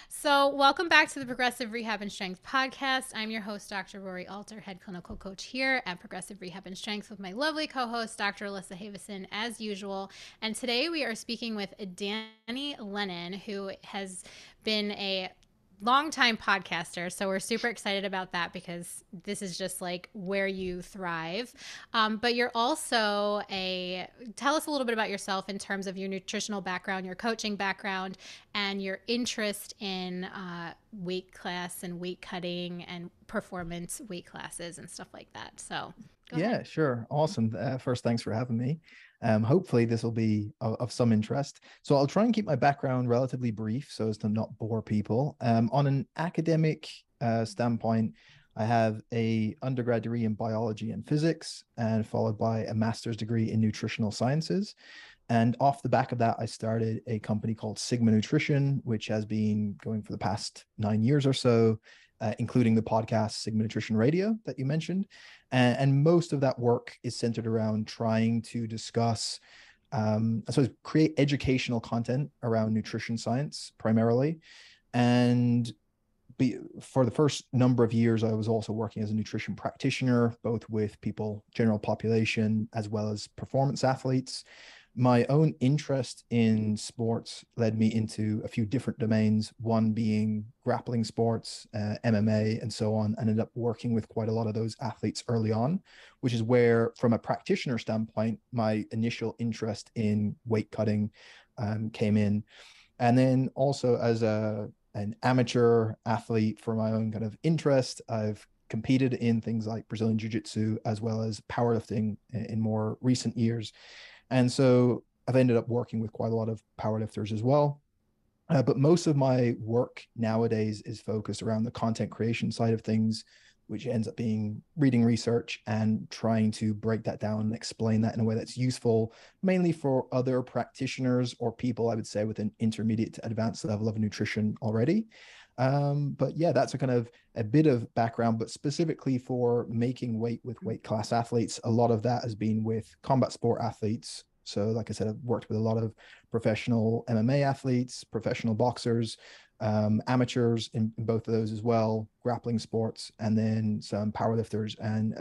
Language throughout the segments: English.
So, welcome back to the Progressive Rehab and Strength podcast. I'm your host, Dr. Rory Alter, head clinical coach here at Progressive Rehab and Strength with my lovely co-host, Dr. Alyssa Havison, as usual. And today we are speaking with Danny Lennon, who has been a longtime podcaster. So we're super excited about that because this is just like where you thrive. But you're also tell us a little bit about yourself in terms of your nutritional background, your coaching background, and your interest in weight class and weight cutting and performance weight classes and stuff like that. So go Yeah, ahead. sure. Awesome. First, thanks for having me. Hopefully, this will be of some interest. So, I'll try and keep my background relatively brief so as to not bore people. On an academic standpoint, I have a undergrad degree in biology and physics, and followed by a master's degree in nutritional sciences. And off the back of that, I started a company called Sigma Nutrition, which has been going for the past 9 years or so, including the podcast Sigma Nutrition Radio that you mentioned. And most of that work is centered around trying to discuss, I suppose, create educational content around nutrition science primarily. And for the first number of years, I was also working as a nutrition practitioner, both with people, general population, as well as performance athletes. My own interest in sports led me into a few different domains, one being grappling sports, MMA, and so on. I ended up working with quite a lot of those athletes early on, which is where, from a practitioner standpoint, my initial interest in weight cutting came in. And then also as an amateur athlete for my own kind of interest, I've competed in things like Brazilian Jiu-Jitsu as well as powerlifting in more recent years. And so I've ended up working with quite a lot of powerlifters as well. But most of my work nowadays is focused around the content creation side of things, which ends up being reading research and trying to break that down and explain that in a way that's useful, mainly for other practitioners or people, I would say, with an intermediate to advanced level of nutrition already. But yeah, that's a kind of a bit of background, but specifically for making weight with weight class athletes, a lot of that has been with combat sport athletes. So, like I said, I've worked with a lot of professional MMA athletes, professional boxers, amateurs in both of those as well, grappling sports, and then some powerlifters, and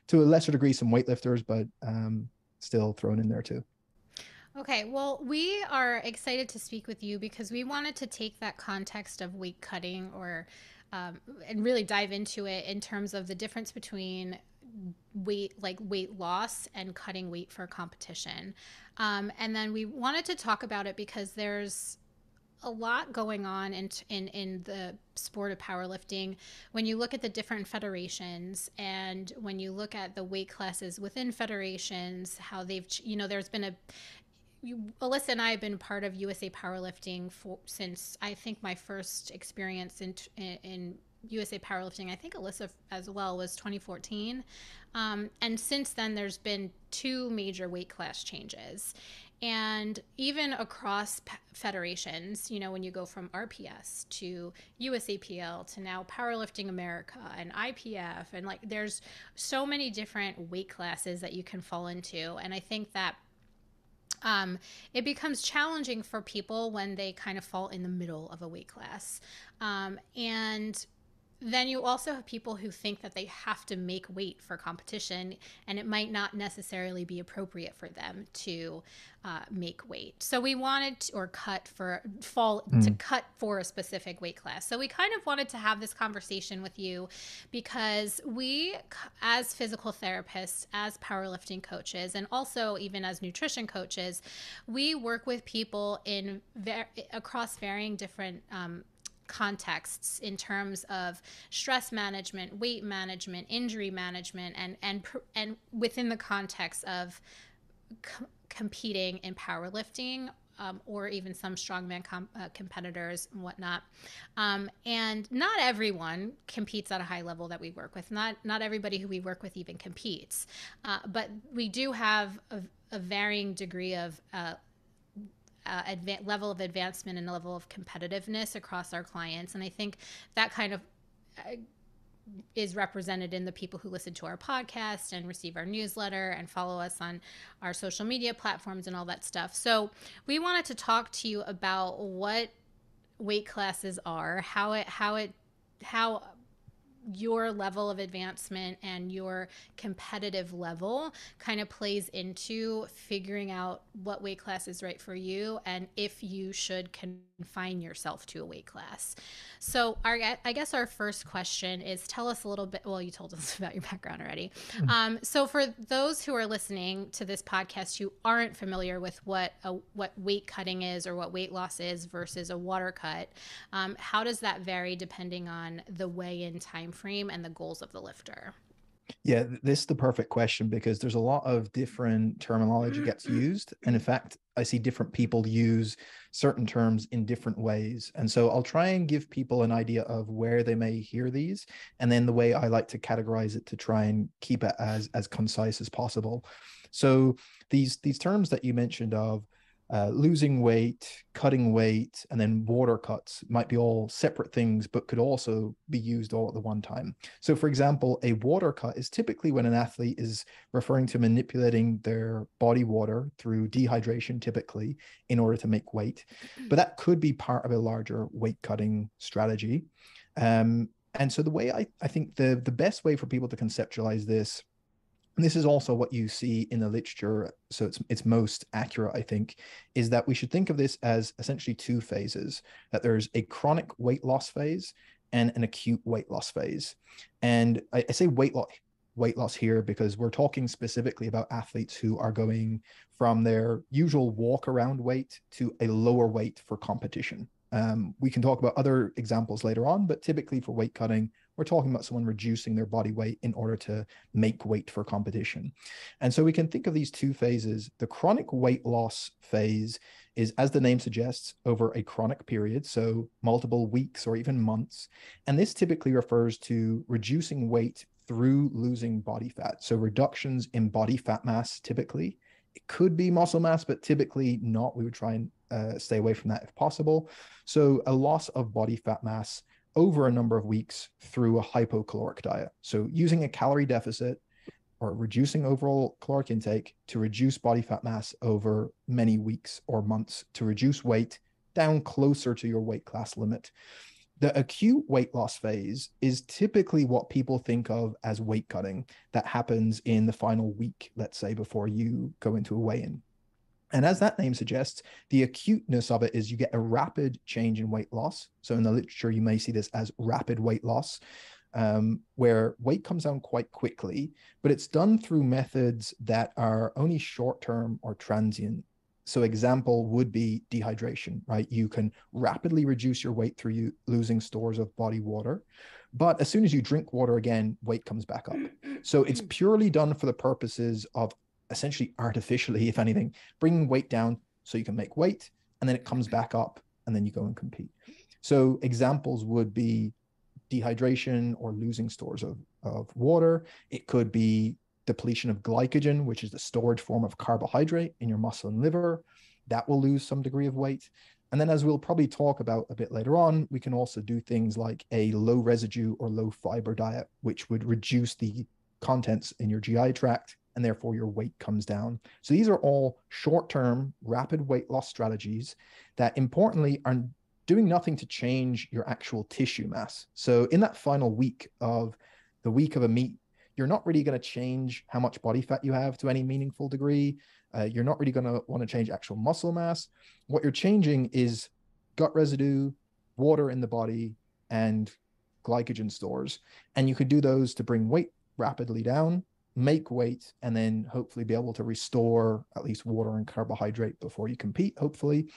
to a lesser degree, some weightlifters, but still thrown in there too. Okay, well, we are excited to speak with you because we wanted to take that context of weight cutting and really dive into it in terms of the difference between weight loss and cutting weight for competition. And then we wanted to talk about it because there's a lot going on in the sport of powerlifting when you look at the different federations and when you look at the weight classes within federations, how there's been Alyssa and I have been part of USA Powerlifting since I think my first experience in USA Powerlifting, I think Alyssa as well, was 2014. And since then, there's been two major weight class changes. And even across federations, when you go from RPS to USAPL to now Powerlifting America and IPF, and like there's so many different weight classes that you can fall into. And I think that it becomes challenging for people when they kind of fall in the middle of a weight class. And then you also have people who think that they have to make weight for competition, and it might not necessarily be appropriate for them to make weight. So we wanted to cut for a specific weight class. So we kind of wanted to have this conversation with you because we, as physical therapists, as powerlifting coaches, and also even as nutrition coaches, we work with people across varying different contexts in terms of stress management, weight management, injury management, and within the context of competing in powerlifting, or even some strongman competitors and whatnot. And not everyone competes at a high level that we work with. Not everybody who we work with even competes. But we do have a varying degree of level of advancement and level of competitiveness across our clients. And I think that kind of is represented in the people who listen to our podcast and receive our newsletter and follow us on our social media platforms and all that stuff. So we wanted to talk to you about what weight classes are, how your level of advancement and your competitive level kind of plays into figuring out what weight class is right for you and if you should confine yourself to a weight class. So I guess our first question is, tell us a little bit. Well, you told us about your background already. So for those who are listening to this podcast who aren't familiar with what weight cutting is or what weight loss is versus a water cut, how does that vary depending on the weigh-in time frame and the goals of the lifter? Yeah, this is the perfect question because there's a lot of different terminology gets used. And in fact, I see different people use certain terms in different ways. And so I'll try and give people an idea of where they may hear these. And then the way I like to categorize it to try and keep it as concise as possible. So these terms that you mentioned of losing weight, cutting weight, and then water cuts might be all separate things, but could also be used all at the one time. So, for example, a water cut is typically when an athlete is referring to manipulating their body water through dehydration, typically in order to make weight. But that could be part of a larger weight cutting strategy. And so the way I think the best way for people to conceptualize this, and this is also what you see in the literature, so it's most accurate, I think, is that we should think of this as essentially two phases, that there's a chronic weight loss phase and an acute weight loss phase. And I say weight loss here because we're talking specifically about athletes who are going from their usual walk around weight to a lower weight for competition. We can talk about other examples later on, but typically for weight cutting, we're talking about someone reducing their body weight in order to make weight for competition. And so we can think of these two phases. The chronic weight loss phase is, as the name suggests, over a chronic period, so multiple weeks or even months. And this typically refers to reducing weight through losing body fat. So reductions in body fat mass, typically. It could be muscle mass, but typically not. We would try and stay away from that if possible. So a loss of body fat mass over a number of weeks through a hypocaloric diet. So using a calorie deficit or reducing overall caloric intake to reduce body fat mass over many weeks or months to reduce weight down closer to your weight class limit. The acute weight loss phase is typically what people think of as weight cutting that happens in the final week, let's say, before you go into a weigh-in. And as that name suggests, the acuteness of it is you get a rapid change in weight loss. So in the literature, you may see this as rapid weight loss, where weight comes down quite quickly, but it's done through methods that are only short-term or transient. So example would be dehydration, right? You can rapidly reduce your weight through you losing stores of body water. But as soon as you drink water again, weight comes back up. So it's purely done for the purposes of essentially artificially, if anything, bringing weight down so you can make weight, and then it comes back up, and then you go and compete. So examples would be dehydration or losing stores of water. It could be depletion of glycogen, which is the storage form of carbohydrate in your muscle and liver. That will lose some degree of weight. And then, as we'll probably talk about a bit later on, we can also do things like a low residue or low fiber diet, which would reduce the contents in your GI tract, and therefore your weight comes down. So these are all short-term, rapid weight loss strategies that importantly are doing nothing to change your actual tissue mass. So in that final week of the week of a meet, you're not really going to change how much body fat you have to any meaningful degree. You're not really going to want to change actual muscle mass. What you're changing is gut residue, water in the body, and glycogen stores. And you could do those to bring weight rapidly down, make weight, and then hopefully be able to restore at least water and carbohydrate before you compete, hopefully.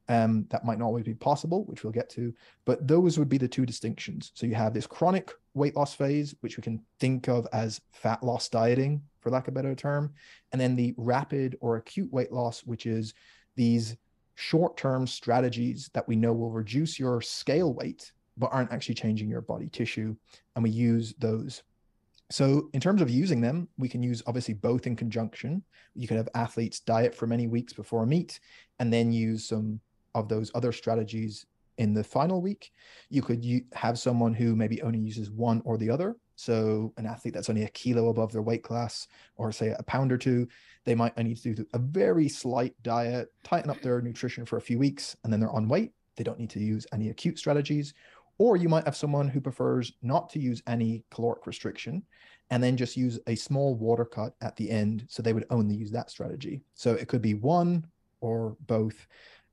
That might not always be possible, which we'll get to, but those would be the two distinctions. So you have this chronic weight loss phase, which we can think of as fat loss dieting, for lack of a better term, and then the rapid or acute weight loss, which is these short-term strategies that we know will reduce your scale weight, but aren't actually changing your body tissue, and we use those. So in terms of using them, we can use obviously both in conjunction. You could have athletes diet for many weeks before a meet, and then use some of those other strategies in the final week. You could have someone who maybe only uses one or the other. So an athlete that's only a kilo above their weight class, or say a pound or two, they might need to do a very slight diet, tighten up their nutrition for a few weeks, and then they're on weight. they don't need to use any acute strategies. Or you might have someone who prefers not to use any caloric restriction and then just use a small water cut at the end. So they would only use that strategy. So it could be one or both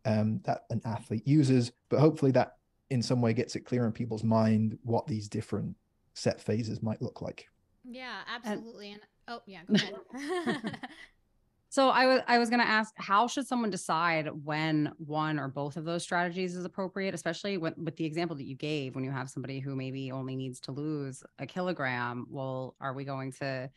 that an athlete uses, but hopefully that in some way gets it clear in people's mind what these different set phases might look like. Yeah, absolutely. And oh yeah, go ahead. So I was going to ask, how should someone decide when one or both of those strategies is appropriate, especially with the example that you gave, when you have somebody who maybe only needs to lose a kilogram? Well, are we going to,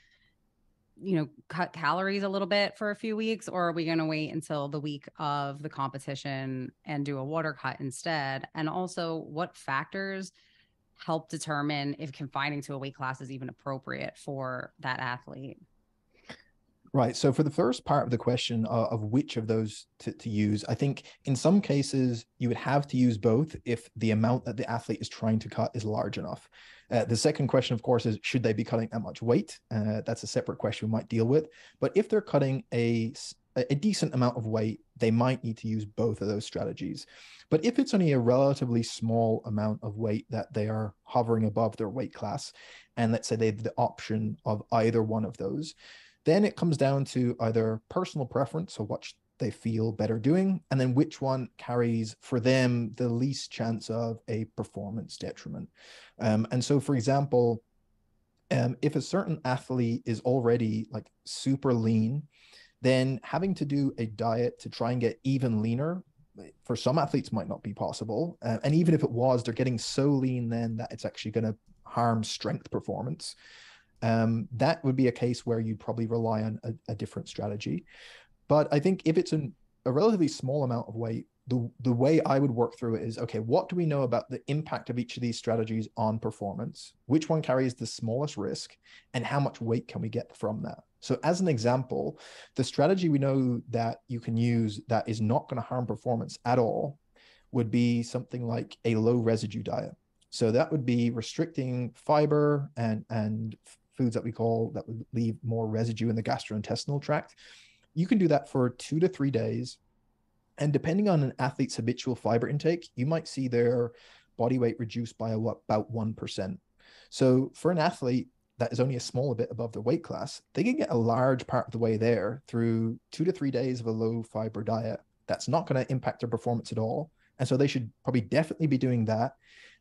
cut calories a little bit for a few weeks, or are we going to wait until the week of the competition and do a water cut instead? And also, what factors help determine if confining to a weight class is even appropriate for that athlete? Right. So for the first part of the question of which of those to use, I think in some cases you would have to use both if the amount that the athlete is trying to cut is large enough. The second question, of course, is should they be cutting that much weight? That's a separate question we might deal with. But if they're cutting a decent amount of weight, they might need to use both of those strategies. But if it's only a relatively small amount of weight that they are hovering above their weight class, and let's say they have the option of either one of those, then it comes down to either personal preference, so what they feel better doing, and then which one carries for them the least chance of a performance detriment. And so, for example, if a certain athlete is already like super lean, then having to do a diet to try and get even leaner for some athletes might not be possible. And even if it was, they're getting so lean then that it's actually going to harm strength performance. That would be a case where you'd probably rely on a different strategy. But I think if it's a relatively small amount of weight, the way I would work through it is, okay, what do we know about the impact of each of these strategies on performance? Which one carries the smallest risk? And how much weight can we get from that? So as an example, the strategy we know that you can use that is not going to harm performance at all would be something like a low residue diet. So that would be restricting fiber and foods that would leave more residue in the gastrointestinal tract. You can do that for 2 to 3 days. And depending on an athlete's habitual fiber intake, you might see their body weight reduced by about 1%. So for an athlete that is only a small bit above their weight class, they can get a large part of the way there through 2 to 3 days of a low fiber diet. That's not going to impact their performance at all. And so they should probably definitely be doing that.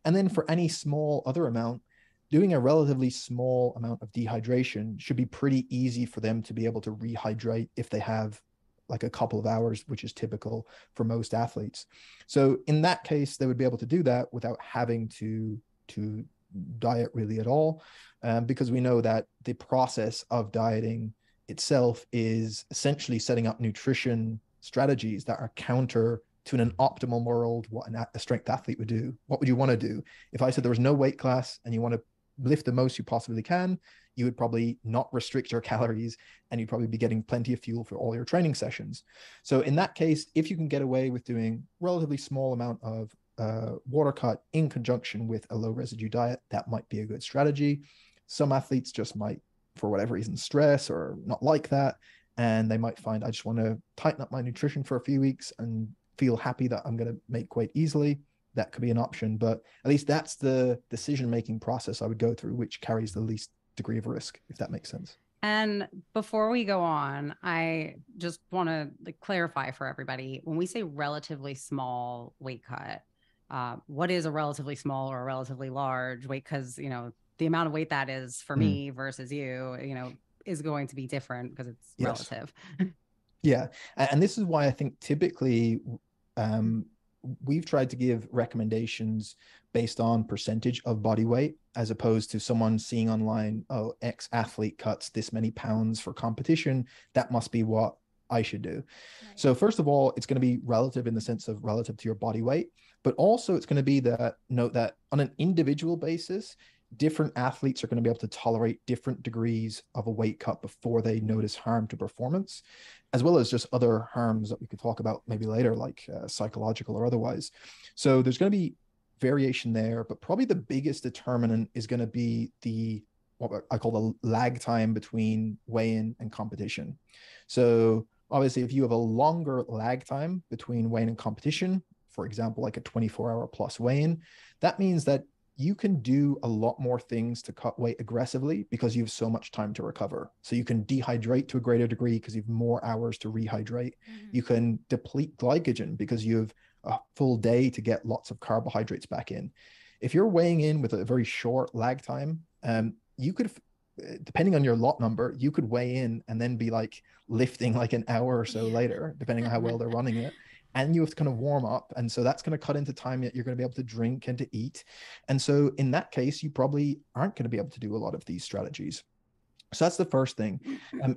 And then for any small other amount, doing a relatively small amount of dehydration should be pretty easy for them to be able to rehydrate if they have like a couple of hours, which is typical for most athletes. So in that case, they would be able to do that without having to diet really at all, because we know that the process of dieting itself is essentially setting up nutrition strategies that are counter to in an optimal world what a strength athlete would do. What would you want to do? If I said there was no weight class and you want to lift the most you possibly can, you would probably not restrict your calories and you'd probably be getting plenty of fuel for all your training sessions. So in that case, if you can get away with doing relatively small amount of water cut in conjunction with a low residue diet, that might be a good strategy. Some athletes just might, for whatever reason, stress or not like that. And they might find, I just want to tighten up my nutrition for a few weeks and feel happy that I'm going to make weight easily. That could be an option, but at least that's the decision-making process I would go through, which carries the least degree of risk, if that makes sense. And before we go on, I just want to clarify for everybody, when we say relatively small weight cut, what is a relatively small or a relatively large weight? Because, the amount of weight that is for me versus you, is going to be different because it's relative. Yeah. And this is why I think typically we've tried to give recommendations based on percentage of body weight, as opposed to someone seeing online, oh, X athlete cuts this many pounds for competition, that must be what I should do. Right. So first of all, it's going to be relative in the sense of relative to your body weight, but also it's going to be that note that on an individual basis, different athletes are going to be able to tolerate different degrees of a weight cut before they notice harm to performance, as well as just other harms that we could talk about maybe later, like psychological or otherwise. So there's going to be variation there, but probably the biggest determinant is going to be what I call the lag time between weigh-in and competition. So obviously, if you have a longer lag time between weigh-in and competition, for example, like a 24-hour plus weigh-in, that means that you can do a lot more things to cut weight aggressively because you have so much time to recover. So you can dehydrate to a greater degree because you have more hours to rehydrate. You can deplete glycogen because you have a full day to get lots of carbohydrates back in. If you're weighing in with a very short lag time, you could, depending on your lot number, you could weigh in and then be like lifting like an hour or so later, depending on how well they're running it. And you have to kind of warm up. And so that's going to cut into time that you're going to be able to drink and to eat. And so in that case, you probably aren't going to be able to do a lot of these strategies. So that's the first thing.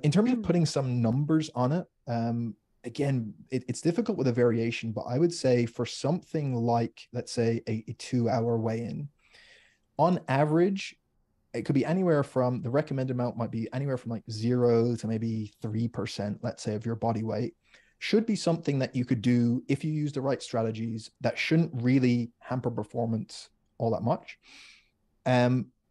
In terms of putting some numbers on it, again, it's difficult with a variation, but I would say for something like, let's say, a 2-hour weigh-in, on average, it could be anywhere from, the recommended amount might be anywhere from like 0 to maybe 3%, let's say, of your body weight. Should be something that you could do if you use the right strategies that shouldn't really hamper performance all that much.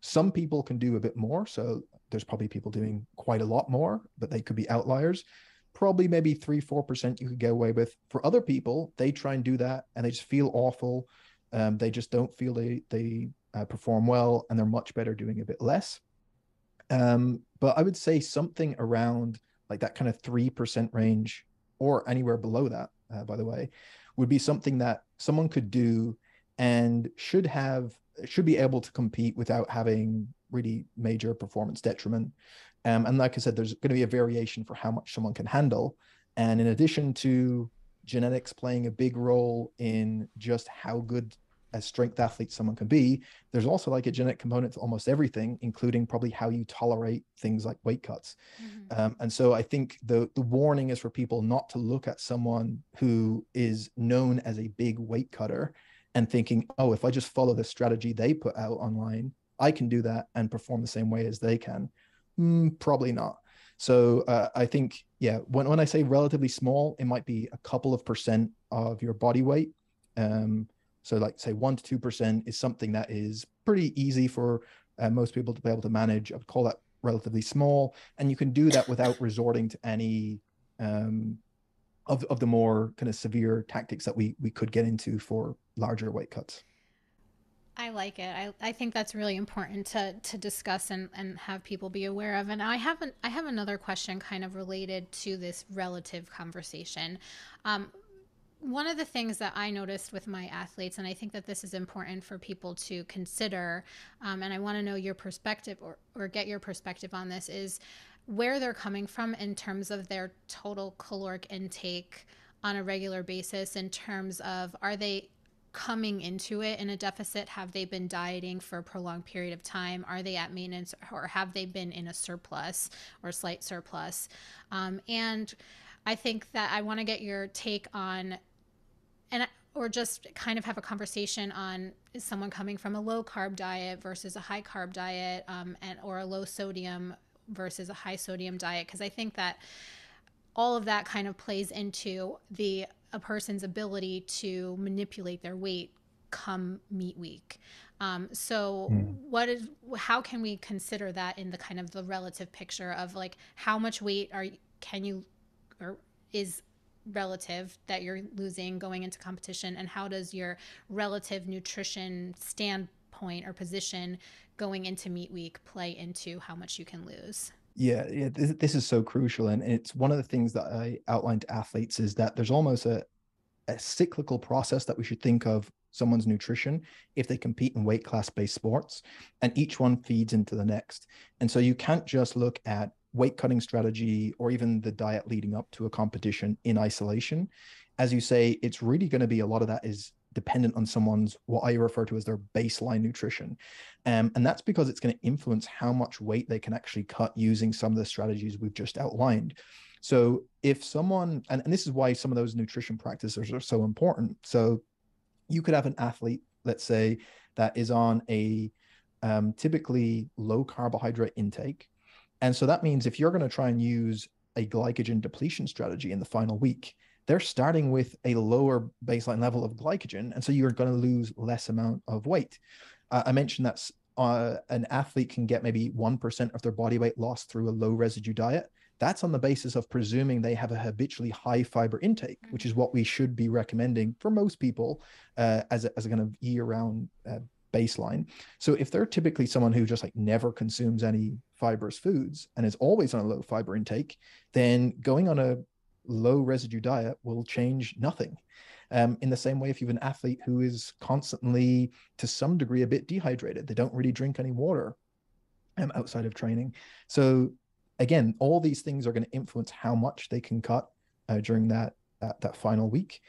Some people can do a bit more. So there's probably people doing quite a lot more, but they could be outliers. Probably maybe 3-4% you could get away with. For other people, they try and do that and they just feel awful. They just don't feel they perform well, and they're much better doing a bit less. But I would say something around like that kind of 3% range, or anywhere below that, by the way, would be something that someone could do and should be able to compete without having really major performance detriment. And like I said, there's going to be a variation for how much someone can handle. And in addition to genetics playing a big role in just how good a strength athlete someone can be, there's also like a genetic component to almost everything, including probably how you tolerate things like weight cuts. And so I think the warning is for people not to look at someone who is known as a big weight cutter and thinking, oh, if I just follow the strategy they put out online, I can do that and perform the same way as they can. Probably not. So I think, yeah, when I say relatively small, it might be a couple of percent of your body weight. So like say 1 to 2% is something that is pretty easy for most people to be able to manage. I would call that relatively small. And you can do that without resorting to any of the more kind of severe tactics that we could get into for larger weight cuts. I like it. I think that's really important to discuss and have people be aware of. And I have another question kind of related to this relative conversation. One of the things that I noticed with my athletes, and I think that this is important for people to consider, and I want to know your perspective or get your perspective on this, is where they're coming from in terms of their total caloric intake on a regular basis, in terms of, are they coming into it in a deficit? Have they been dieting for a prolonged period of time? Are they at maintenance, or have they been in a surplus or slight surplus? And I think that I want to get your take on, or just kind of have a conversation on, is someone coming from a low carb diet versus a high carb diet, or a low sodium versus a high sodium diet? Because I think that all of that kind of plays into a person's ability to manipulate their weight come meet week. How can we consider that in the kind of the relative picture of like how much weight is relative that you're losing going into competition, and how does your relative nutrition standpoint or position going into meet week play into how much you can lose? Yeah, this is so crucial. And it's one of the things that I outlined to athletes, is that there's almost a cyclical process that we should think of someone's nutrition if they compete in weight class-based sports, and each one feeds into the next. And so you can't just look at weight cutting strategy or even the diet leading up to a competition in isolation. As you say, it's really going to be, a lot of that is dependent on someone's, what I refer to as their baseline nutrition. And that's because it's going to influence how much weight they can actually cut using some of the strategies we've just outlined. So if someone, and this is why some of those nutrition practices are so important. So you could have an athlete, let's say, that is on a typically low carbohydrate intake. And so that means if you're going to try and use a glycogen depletion strategy in the final week, they're starting with a lower baseline level of glycogen. And so you're going to lose less amount of weight. I mentioned that an athlete can get maybe 1% of their body weight lost through a low residue diet. that's on the basis of presuming they have a habitually high fiber intake, which is what we should be recommending for most people as a kind of year-round baseline. So if they're typically someone who just like never consumes any fibrous foods and is always on a low fiber intake, then going on a low residue diet will change nothing. In the same way, if you have an athlete who is constantly, to some degree, a bit dehydrated, they don't really drink any water outside of training. So again, all these things are going to influence how much they can cut during that final week.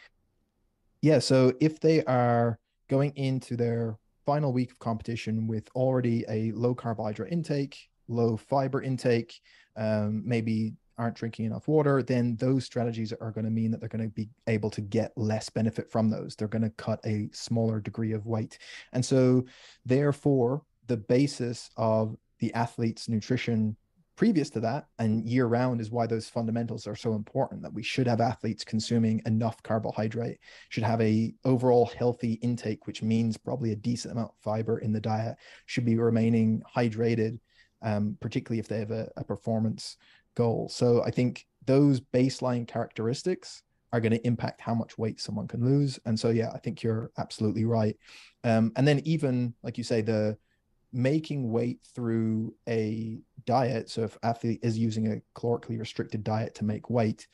Yeah, so if they are going into their final week of competition with already a low carbohydrate intake, low fiber intake, maybe aren't drinking enough water, then those strategies are going to mean that they're going to be able to get less benefit from those. They're going to cut a smaller degree of weight. And so therefore, the basis of the athlete's nutrition previous to that and year round is why those fundamentals are so important, that we should have athletes consuming enough carbohydrate, should have a overall healthy intake, which means probably a decent amount of fiber in the diet, should be remaining hydrated, particularly if they have a performance goal. So I think those baseline characteristics are going to impact how much weight someone can lose. And so, yeah, I think you're absolutely right. And then even like you say, the making weight through a diet. So if athlete is using a calorically restricted diet to make weight,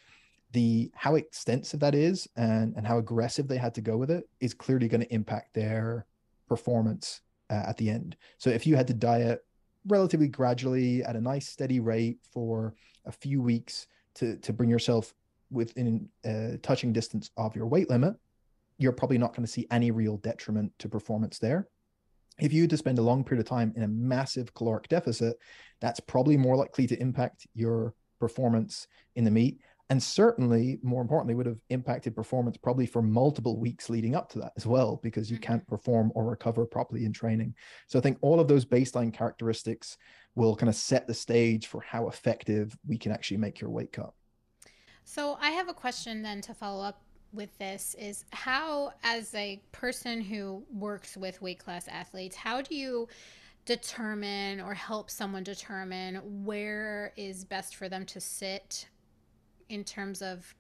how extensive that is and how aggressive they had to go with it is clearly going to impact their performance at the end. So if you had to diet relatively gradually at a nice steady rate for a few weeks to bring yourself within touching distance of your weight limit, you're probably not going to see any real detriment to performance there. If you had to spend a long period of time in a massive caloric deficit, that's probably more likely to impact your performance in the meet. And certainly, more importantly, would have impacted performance probably for multiple weeks leading up to that as well, because you can't perform or recover properly in training. So I think all of those baseline characteristics will kind of set the stage for how effective we can actually make your weight cut. So I have a question then to follow up with this is how, as a person who works with weight class athletes, how do you determine or help someone determine where is best for them to sit in terms of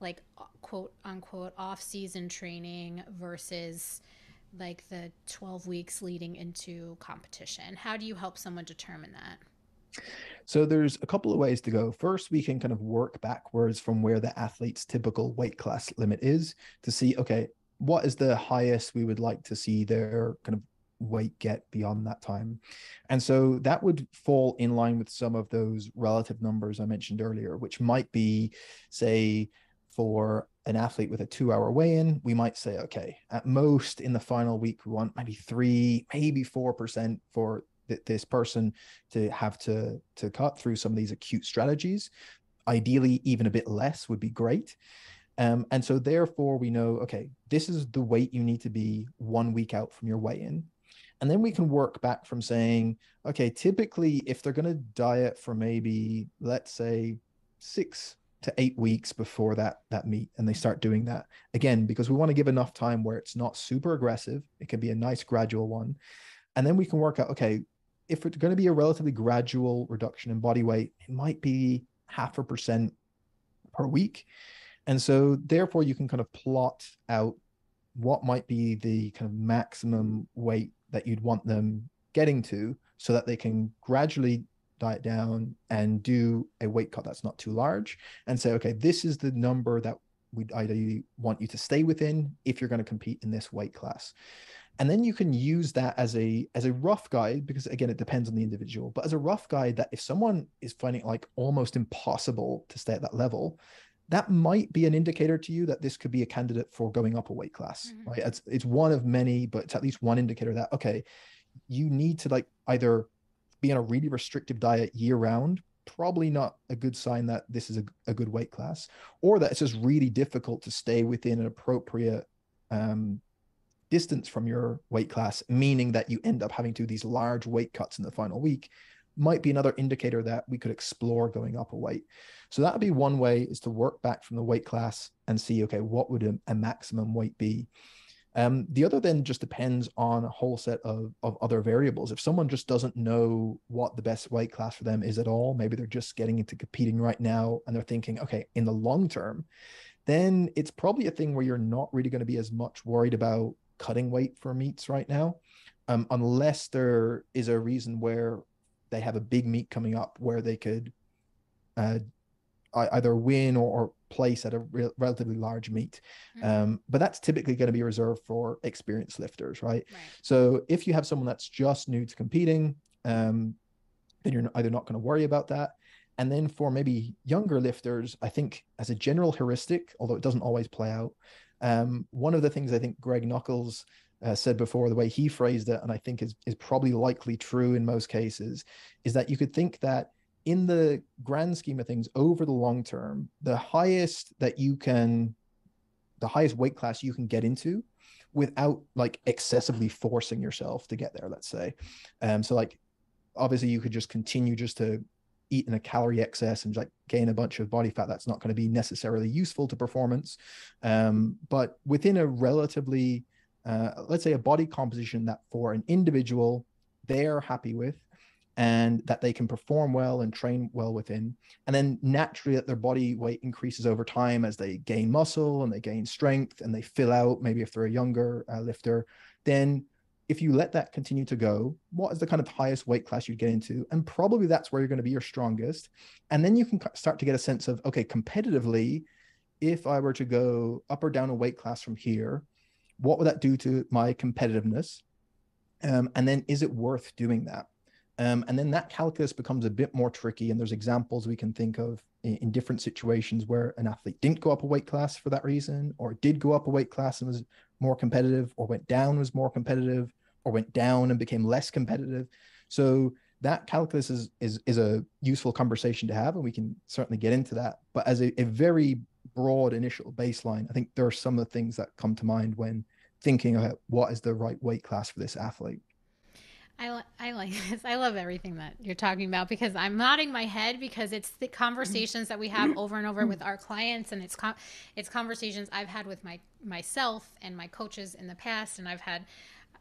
like quote unquote off season training versus like the 12 weeks leading into competition? How do you help someone determine that? So there's a couple of ways to go. First, we can kind of work backwards from where the athlete's typical weight class limit is to see, okay, what is the highest we would like to see their kind of weight get beyond that time. And so that would fall in line with some of those relative numbers I mentioned earlier, which might be, say, for an athlete with a 2-hour weigh-in, we might say, okay, at most in the final week, we want maybe 3, maybe 4% for this person to have to cut through some of these acute strategies. Ideally, even a bit less would be great. And so therefore we know, okay, this is the weight you need to be 1 week out from your weigh-in. And then we can work back from saying, okay, typically if they're going to diet for maybe, let's say 6 to 8 weeks before that meet, and they start doing that again, because we want to give enough time where it's not super aggressive. It can be a nice gradual one. And then we can work out, okay, if it's going to be a relatively gradual reduction in body weight, it might be 0.5% per week. And so therefore you can kind of plot out what might be the kind of maximum weight that you'd want them getting to so that they can gradually diet down and do a weight cut that's not too large and say, okay, this is the number that we'd ideally want you to stay within if you're going to compete in this weight class. And then you can use that as a rough guide, because again, it depends on the individual, but as a rough guide that if someone is finding it like almost impossible to stay at that level, that might be an indicator to you that this could be a candidate for going up a weight class, right? It's one of many, but it's at least one indicator that, okay, you need to like either be on a really restrictive diet year round, probably not a good sign that this is a good weight class, or that it's just really difficult to stay within an appropriate distance from your weight class, meaning that you end up having to do these large weight cuts in the final week, might be another indicator that we could explore going up a weight. So that would be one way, is to work back from the weight class and see, okay, what would a maximum weight be? The other then just depends on a whole set of other variables. If someone just doesn't know what the best weight class for them is at all, maybe they're just getting into competing right now and they're thinking, okay, in the long term, then it's probably a thing where you're not really going to be as much worried about cutting weight for meets right now, unless there is a reason where they have a big meet coming up where they could either win or place at a relatively large meet. But that's typically going to be reserved for experienced lifters, right? So if you have someone that's just new to competing, then you're either not going to worry about that. And then for maybe younger lifters, I think as a general heuristic, although it doesn't always play out, one of the things I think Greg Nuckols said before, the way he phrased it, and I think is probably likely true in most cases, is that you could think that in the grand scheme of things, over the long term, the highest weight class you can get into without like excessively forcing yourself to get there, let's say. So like, obviously you could just continue just to eat in a calorie excess and like gain a bunch of body fat. That's not going to be necessarily useful to performance. But within a relatively, let's say a body composition that for an individual, they're happy with, and that they can perform well and train well within. And then naturally that their body weight increases over time as they gain muscle and they gain strength and they fill out, maybe if they're a younger lifter, then if you let that continue to go, what is the kind of highest weight class you'd get into? And probably that's where you're going to be your strongest. And then you can start to get a sense of, okay, competitively, if I were to go up or down a weight class from here, what would that do to my competitiveness? And then is it worth doing that? And then that calculus becomes a bit more tricky. And there's examples we can think of in different situations where an athlete didn't go up a weight class for that reason, or did go up a weight class and was more competitive, or went down, was more competitive, or went down and became less competitive. So that calculus is a useful conversation to have, and we can certainly get into that. But as a very broad initial baseline, I think there are some of the things that come to mind when thinking about what is the right weight class for this athlete. I like this. I love everything that you're talking about, because I'm nodding my head, because it's the conversations that we have over and over with our clients, and it's conversations I've had with myself and my coaches in the past. And I've had,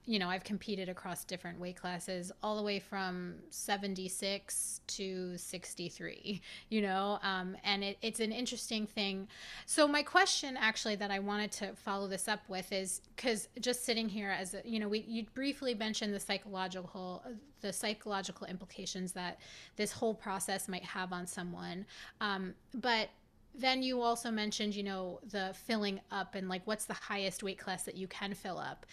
I've competed across different weight classes, all the way from 76 to 63, and it's an interesting thing. So my question actually that I wanted to follow this up with is, because just sitting here as you briefly mentioned the psychological implications that this whole process might have on someone. But then you also mentioned, the filling up and like what's the highest weight class that you can fill up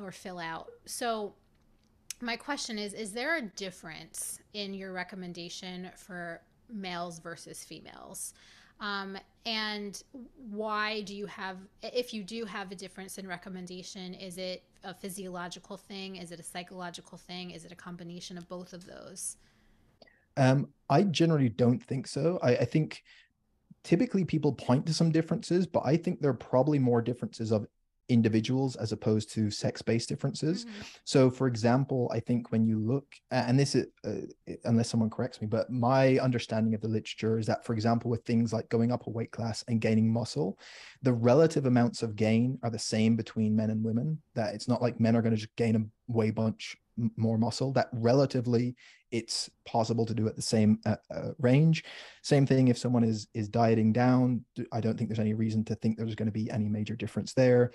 or fill out. So my question is there a difference in your recommendation for males versus females? And why do you have, if you do have a difference in recommendation, is it a physiological thing? Is it a psychological thing? Is it a combination of both of those? I generally don't think so. I think typically people point to some differences, but I think there are probably more differences of individuals as opposed to sex-based differences. Mm-hmm. So for example, I think when you look at, and this is, unless someone corrects me, but my understanding of the literature is that, for example, with things like going up a weight class and gaining muscle, the relative amounts of gain are the same between men and women, that it's not like men are going to just gain a way bunch more muscle, that relatively it's possible to do at the same range. Same thing if someone is dieting down. I don't think there's any reason to think there's going to be any major difference there.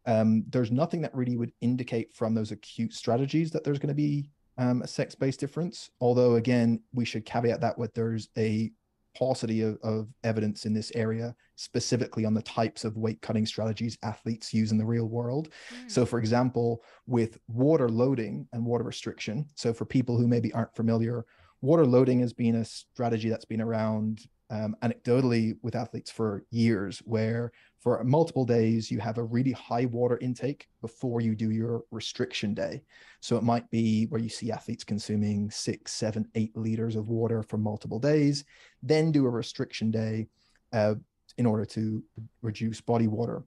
There's nothing that really would indicate from those acute strategies that there's going to be a sex-based difference. Although again, we should caveat that with there's a paucity of evidence in this area, specifically on the types of weight cutting strategies athletes use in the real world. So for example, with water loading and water restriction, so for people who maybe aren't familiar, water loading has been a strategy that's been around anecdotally with athletes for years, where for multiple days you have a really high water intake before you do your restriction day. So it might be where you see athletes consuming 6, 7, 8 liters of water for multiple days, then do a restriction day in order to reduce body water.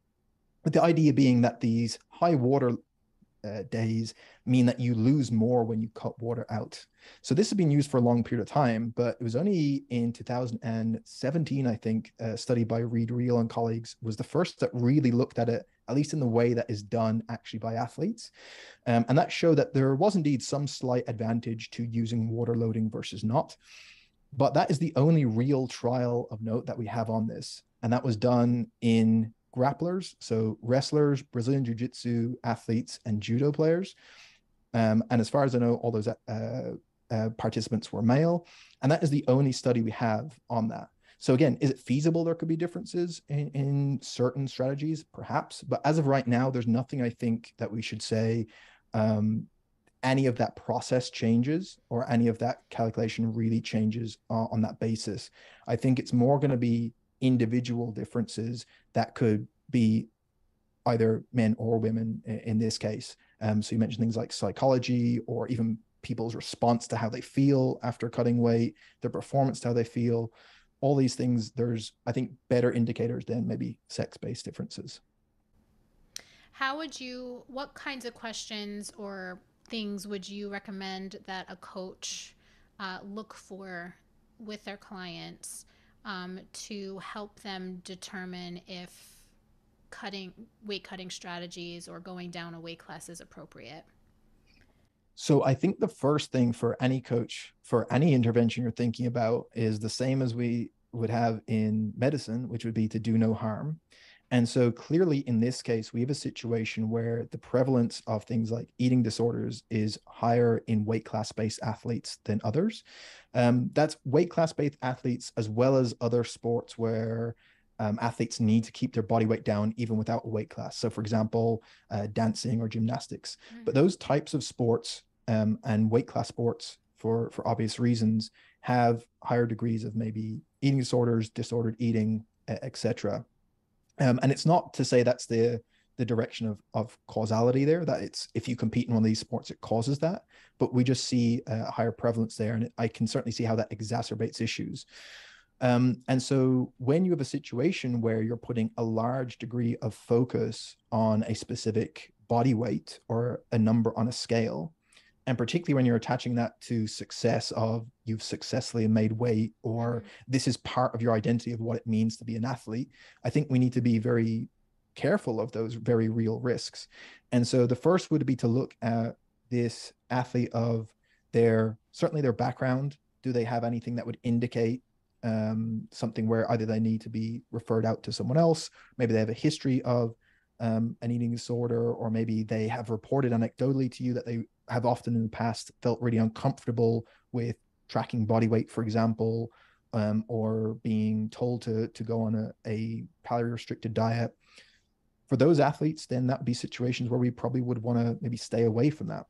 But the idea being that these high water days mean that you lose more when you cut water out. So this has been used for a long period of time, but it was only in 2017, I think, a study by Reed Reel and colleagues was the first that really looked at it at least in the way that is done actually by athletes. And that showed that there was indeed some slight advantage to using water loading versus not. But that is the only real trial of note that we have on this. And that was done in grapplers, so wrestlers, Brazilian Jiu-Jitsu athletes, and judo players. And as far as I know, all those participants were male. And that is the only study we have on that. So again, is it feasible there could be differences in certain strategies? Perhaps. But as of right now, there's nothing I think that we should say any of that process changes or any of that calculation really changes on that basis. I think it's more going to be individual differences that could be either men or women in this case. So you mentioned things like psychology or even people's response to how they feel after cutting weight, their performance to how they feel. All these things, there's, I think, better indicators than maybe sex-based differences. What kinds of questions or things would you recommend that a coach look for with their clients to help them determine if weight cutting strategies or going down a weight class is appropriate? So I think the first thing for any coach, for any intervention you're thinking about, is the same as we would have in medicine, which would be to do no harm. And so clearly in this case, we have a situation where the prevalence of things like eating disorders is higher in weight class-based athletes than others. That's weight class-based athletes as well as other sports where athletes need to keep their body weight down even without a weight class. So for example, dancing or gymnastics. Mm-hmm. But those types of sports and weight class sports, for obvious reasons, have higher degrees of maybe eating disorders, disordered eating, etc. And it's not to say that's the direction of causality there, that it's if you compete in one of these sports, it causes that. But we just see a higher prevalence there. And I can certainly see how that exacerbates issues. And so when you have a situation where you're putting a large degree of focus on a specific body weight or a number on a scale, and particularly when you're attaching that to success of you've successfully made weight, or this is part of your identity of what it means to be an athlete, I think we need to be very careful of those very real risks. And so the first would be to look at this athlete of certainly their background. Do they have anything that would indicate something where either they need to be referred out to someone else, maybe they have a history of an eating disorder, or maybe they have reported anecdotally to you that they have often in the past felt really uncomfortable with tracking body weight, for example, or being told to go on a calorie restricted diet. For those athletes, then that would be situations where we probably would want to maybe stay away from that.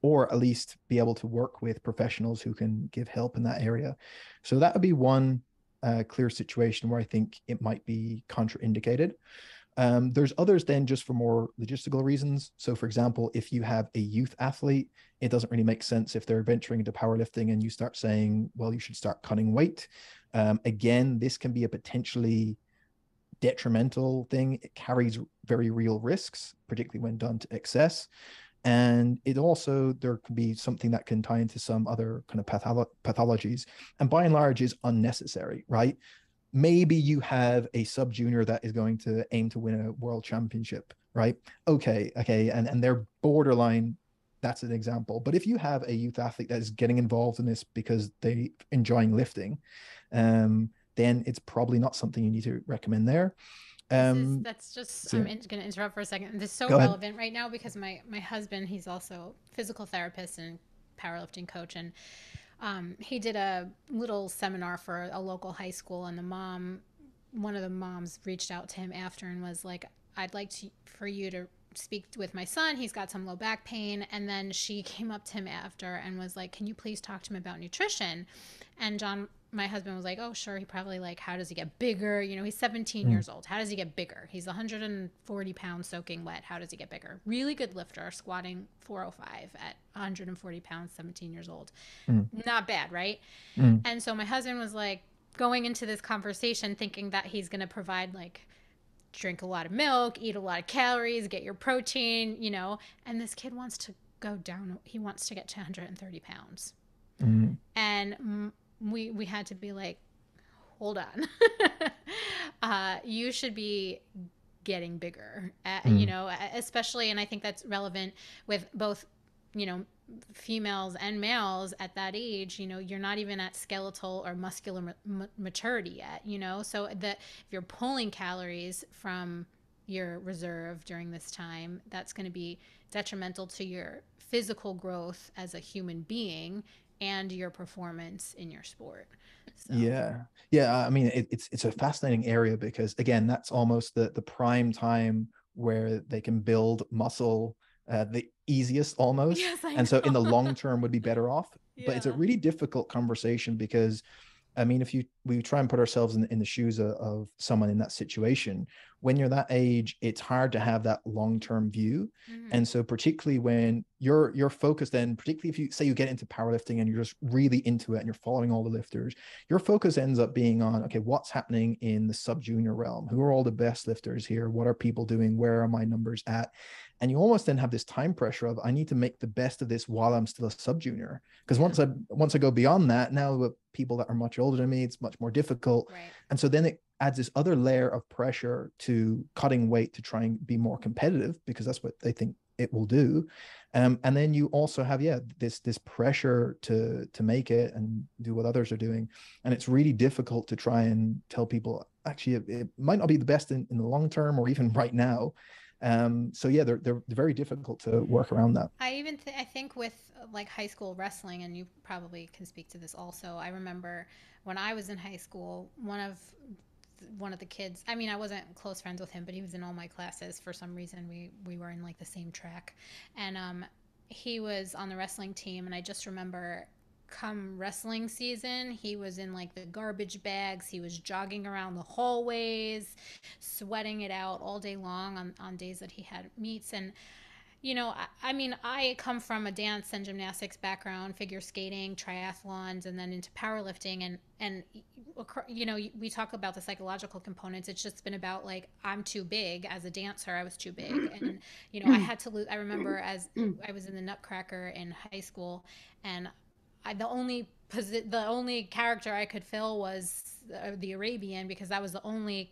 Or at least be able to work with professionals who can give help in that area. So that would be one clear situation where I think it might be contraindicated. There's others then just for more logistical reasons. So for example, if you have a youth athlete, it doesn't really make sense if they're venturing into powerlifting and you start saying, well, you should start cutting weight. Again, this can be a potentially detrimental thing. It carries very real risks, particularly when done to excess. And it also, there could be something that can tie into some other kind of pathologies, and by and large is unnecessary, right? Maybe you have a sub-junior that is going to aim to win a world championship, right? Okay. And they're borderline, that's an example. But if you have a youth athlete that is getting involved in this because they enjoying lifting, then it's probably not something you need to recommend there. I'm going to interrupt for a second. This is so relevant right now because my husband, he's also a physical therapist and powerlifting coach, and he did a little seminar for a local high school, and one of the moms reached out to him after and was like, I'd like for you to speak with my son. He's got some low back pain. And then she came up to him after and was like, can you please talk to him about nutrition? And John, my husband, was like, oh, sure. He probably how does he get bigger? He's 17 years old. How does he get bigger? He's 140 pounds soaking wet. How does he get bigger? Really good lifter, squatting 405 at 140 pounds, 17 years old. Not bad, right? And so my husband was like going into this conversation thinking that he's going to provide drink a lot of milk, eat a lot of calories, get your protein, and this kid wants to go down. He wants to get to 130 pounds. And we had to be like, hold on. You should be getting bigger, you know, especially, and I think that's relevant with both, you know, females and males at that age. You know, you're not even at skeletal or muscular maturity yet, you know, so that if you're pulling calories from your reserve during this time, that's going to be detrimental to your physical growth as a human being and your performance in your sport. So. Yeah. I mean, it's a fascinating area because again, that's almost the prime time where they can build muscle the easiest almost. Yes, I And know. so in the long term would be better off. But it's a Yeah. really difficult conversation because I mean, if we try and put ourselves in the shoes of someone in that situation, when you're that age, it's hard to have that long-term view. And so particularly when you're focused, then particularly if you say you get into powerlifting and you're just really into it and you're following all the lifters, your focus ends up being on, okay, what's happening in the sub-junior realm? Who are all the best lifters here? What are people doing? Where are my numbers at? And you almost then have this time pressure of I need to make the best of this while I'm still a sub-junior. Because once I go beyond that, now with people that are much older than me, it's much more difficult. Right. And so then it adds this other layer of pressure to cutting weight to try and be more competitive because that's what they think it will do. And then you also have, this pressure to make it and do what others are doing. And it's really difficult to try and tell people, actually, it might not be the best in the long term or even right now. So yeah, they're very difficult to work around that. I think with like high school wrestling, and you probably can speak to this also. I remember when I was in high school, one of the kids, I mean, I wasn't close friends with him, but he was in all my classes. For some reason, we were in like the same track, and he was on the wrestling team. And I just remember, come wrestling season, he was in like the garbage bags. He was jogging around the hallways, sweating it out all day long on days that he had meets. And you know, I mean, I come from a dance and gymnastics background, figure skating, triathlons, and then into powerlifting. And you know, we talk about the psychological components. It's just been about like, I'm too big. As a dancer, I was too big. And, you know, I had to lose. I remember as I was in the Nutcracker in high school, and the only character I could fill was the Arabian, because that was the only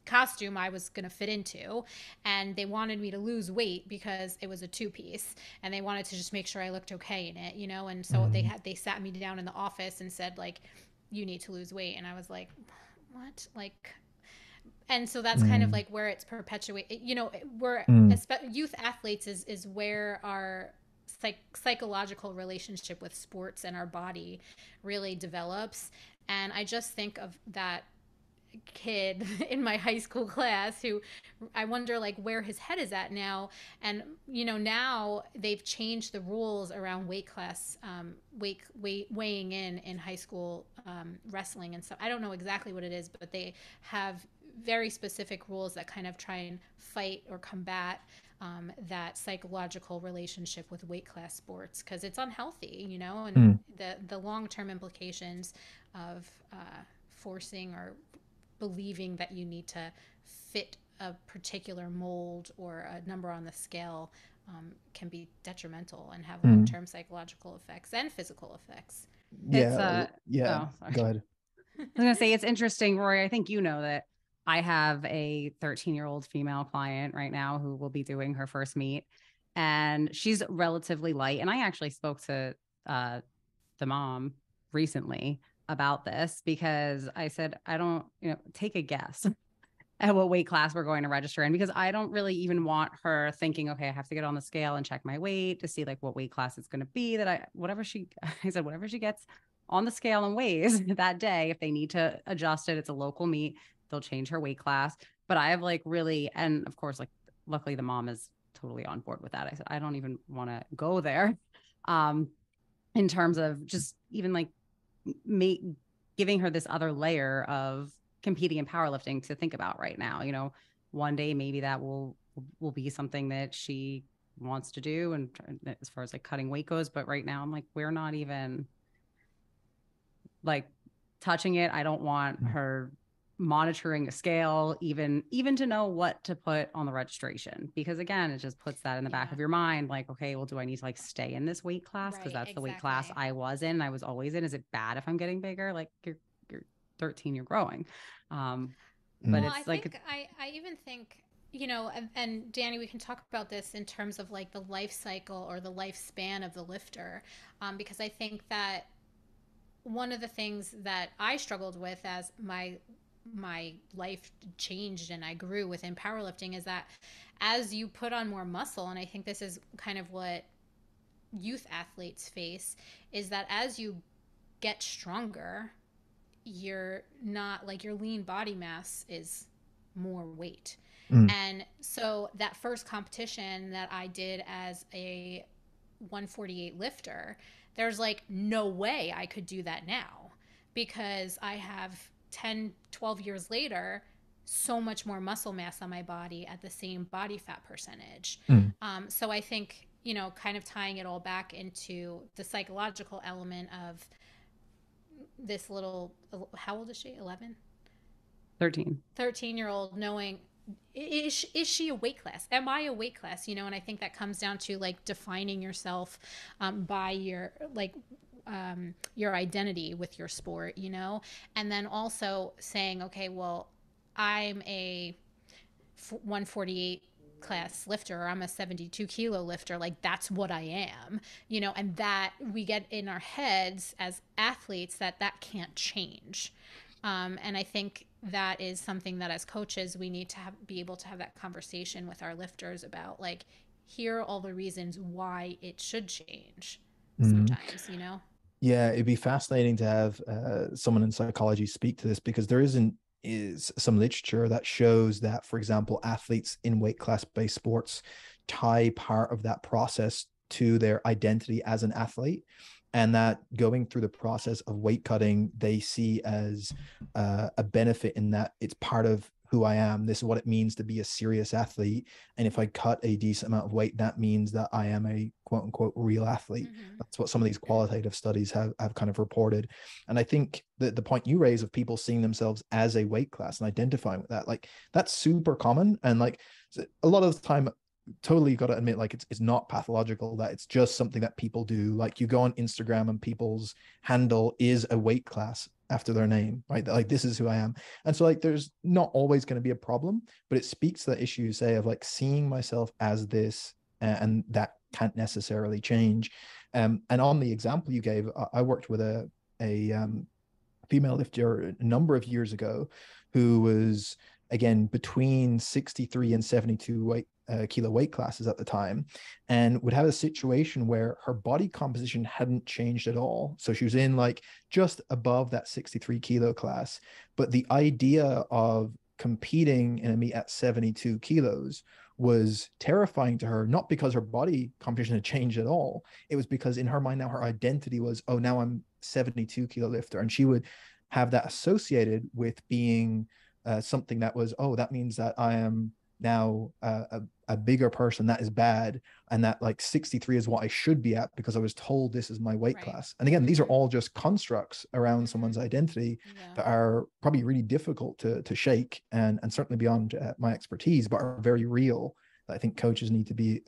costume I was going to fit into, and they wanted me to lose weight because it was a two-piece, and they wanted to just make sure I looked okay in it, you know. And so they sat me down in the office and said, like, you need to lose weight. And I was like, what? Like, and so that's kind of like where it's perpetuated, you know. We're youth athletes is where our psychological relationship with sports and our body really develops. And I just think of that kid in my high school class who I wonder like where his head is at now. And you know, now they've changed the rules around weight class, weighing in high school wrestling and stuff. I don't know exactly what it is, but they have very specific rules that kind of try and fight or combat that psychological relationship with weight class sports, because it's unhealthy, you know. And the long-term implications of forcing or believing that you need to fit a particular mold or a number on the scale can be detrimental and have long-term psychological effects and physical effects. Yeah. Sorry. Go ahead. I was going to say, it's interesting, Rory. I think you know that I have a 13-year-old female client right now who will be doing her first meet, and she's relatively light. And I actually spoke to the mom recently about this, because I said, I don't, you know, take a guess at what weight class we're going to register in, because I don't really even want her thinking, okay, I have to get on the scale and check my weight to see like what weight class it's going to be. I said, whatever she gets on the scale and weighs that day, if they need to adjust it, it's a local meet, they'll change her weight class. But I have like really, and of course, like luckily the mom is totally on board with that. I said, I don't even want to go there. In terms of just even like giving her this other layer of competing in powerlifting to think about right now. You know, one day maybe that will be something that she wants to do, and as far as like cutting weight goes. But right now I'm like, we're not even like touching it. I don't want her monitoring a scale, even to know what to put on the registration, because again, it just puts that in the back of your mind, like, okay, well, do I need to like stay in this weight class because that's the weight class I was in, I was always in? Is it bad if I'm getting bigger? Like, you're 13, you're growing. But Well, it's like, I even think, and Danny, we can talk about this in terms of like the life cycle or the lifespan of the lifter, because I think that one of the things that I struggled with as my life changed and I grew within powerlifting is that as you put on more muscle, and I think this is kind of what youth athletes face, is that as you get stronger, you're not like your lean body mass is more weight. Mm. And so that first competition that I did as a 148 lifter, there's like no way I could do that now because I have 10, 12 years later so much more muscle mass on my body at the same body fat percentage. Mm. So I think, kind of tying it all back into the psychological element of this little, how old is she? 11? 13. 13-year-old knowing, is she a weight class? Am I a weight class? And I think that comes down to like defining yourself by your identity with your sport, and then also saying, okay, well, I'm a 148 class lifter, or I'm a 72 kilo lifter, like that's what I am, and that we get in our heads as athletes that can't change. And I think that is something that as coaches we need to be able to have that conversation with our lifters about, like, here are all the reasons why it should change sometimes. Yeah, it'd be fascinating to have someone in psychology speak to this, because there is some literature that shows that, for example, athletes in weight class based sports tie part of that process to their identity as an athlete, and that going through the process of weight cutting they see as a benefit in that it's part of who I am. This is what it means to be a serious athlete. And if I cut a decent amount of weight, that means that I am a quote unquote real athlete. Mm-hmm. That's what some of these qualitative studies have kind of reported. And I think that the point you raise of people seeing themselves as a weight class and identifying with that, like, that's super common. And like a lot of the time, totally got to admit, like, it's not pathological, that it's just something that people do. Like, you go on Instagram and people's handle is a weight class after their name, right? Like, this is who I am. And so, like, there's not always going to be a problem, but it speaks to that issue, you say, of like seeing myself as this, and that can't necessarily change. And on the example you gave, I worked with a female lifter a number of years ago who was, again, between 63 and 72 kilo weight classes at the time, and would have a situation where her body composition hadn't changed at all. So she was in like just above that 63 kilo class, but the idea of competing in a meet at 72 kilos was terrifying to her, not because her body composition had changed at all. It was because in her mind now her identity was, oh, now I'm 72 kilo lifter, and she would have that associated with being something that was, oh, that means that I am now a bigger person. That is bad, and that like 63 is what I should be at because I was told this is my weight class. And again, these are all just constructs around someone's identity that are probably really difficult to shake, and certainly beyond my expertise, but are very real, that I think coaches need to be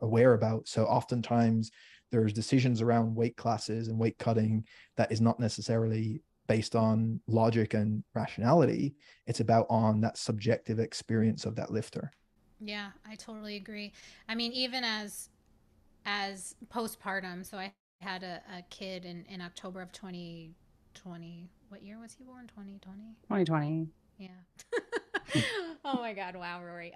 aware about. So oftentimes there's decisions around weight classes and weight cutting that is not necessarily based on logic and rationality. It's about on that subjective experience of that lifter. Yeah, I totally agree. I mean, even as postpartum, so I had a kid in October of 2020. What year was he born? 2020? 2020. Yeah. Oh my God. Wow, Rory.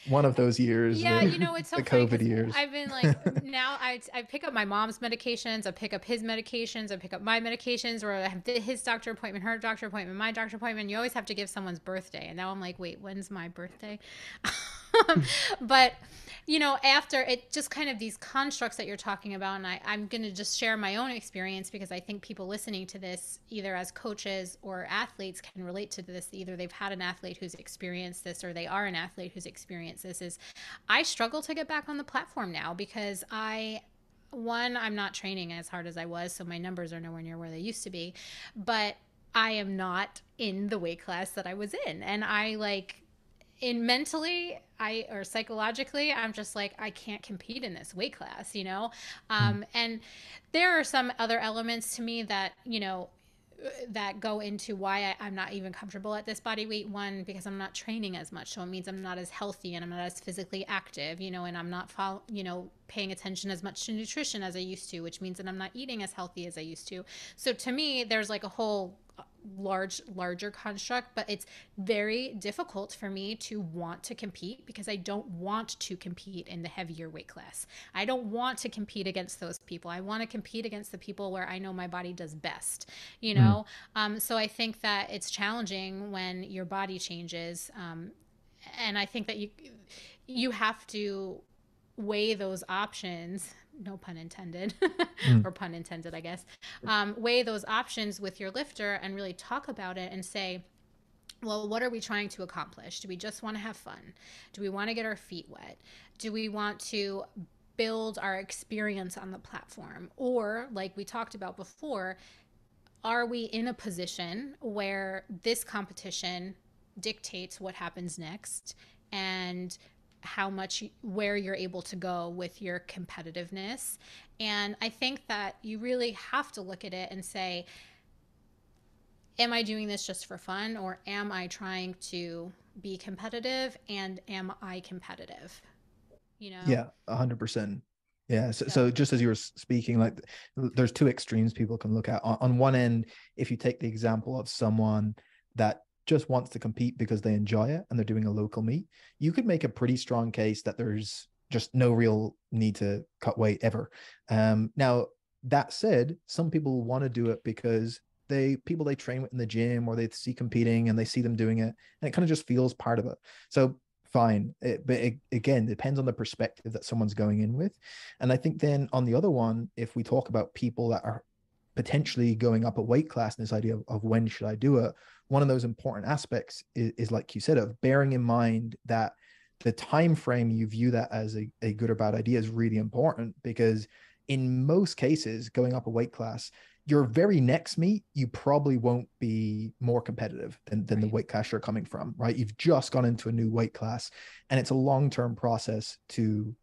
One of those years. Yeah, it's so the funny COVID years. I've been like, now I pick up my mom's medications, I pick up his medications, I pick up my medications, or I have his doctor appointment, her doctor appointment, my doctor appointment. You always have to give someone's birthday. And now I'm like, wait, when's my birthday? But, after it, just kind of these constructs that you're talking about, and I'm going to just share my own experience because I think people listening to this, either as coaches or athletes, can relate to this. Either they've had an athlete who's experienced this, or they are an athlete who's experienced this. Is I struggle to get back on the platform now because I'm not training as hard as I was, so my numbers are nowhere near where they used to be, but I am not in the weight class that I was in. And mentally or psychologically, I'm just like, I can't compete in this weight class, and there are some other elements to me that, that go into why I'm not even comfortable at this body weight. One, because I'm not training as much. So it means I'm not as healthy and I'm not as physically active, you know, and I'm not, paying attention as much to nutrition as I used to, which means that I'm not eating as healthy as I used to. So to me, there's like a whole larger construct, but it's very difficult for me to want to compete because I don't want to compete in the heavier weight class. I don't want to compete against those people. I want to compete against the people where I know my body does best, you know? So I think that it's challenging when your body changes. And I think that you have to weigh those options, no pun intended, or pun intended, I guess, weigh those options with your lifter and really talk about it and say, well, what are we trying to accomplish? Do we just want to have fun? Do we want to get our feet wet? Do we want to build our experience on the platform? Or, like we talked about before, are we in a position where this competition dictates what happens next and where you're able to go with your competitiveness? And I think that you really have to look at it and say, am I doing this just for fun, or am I trying to be competitive, and am I competitive? You know? Yeah, 100%. Yeah. So just as you were speaking, like there's two extremes people can look at. On one end, if you take the example of someone that just wants to compete because they enjoy it and they're doing a local meet, you could make a pretty strong case that there's just no real need to cut weight ever. Now, that said, some people want to do it because people they train with in the gym or they see competing and they see them doing it and it kind of just feels part of it. So fine. But again, depends on the perspective that someone's going in with. And I think then on the other one, if we talk about people that are potentially going up a weight class and this idea of when should I do it, one of those important aspects is like you said, of bearing in mind that the time frame you view that as a good or bad idea is really important, because in most cases, going up a weight class, your very next meet, you probably won't be more competitive than the weight class you're coming from, right? You've just gone into a new weight class, and it's a long-term process to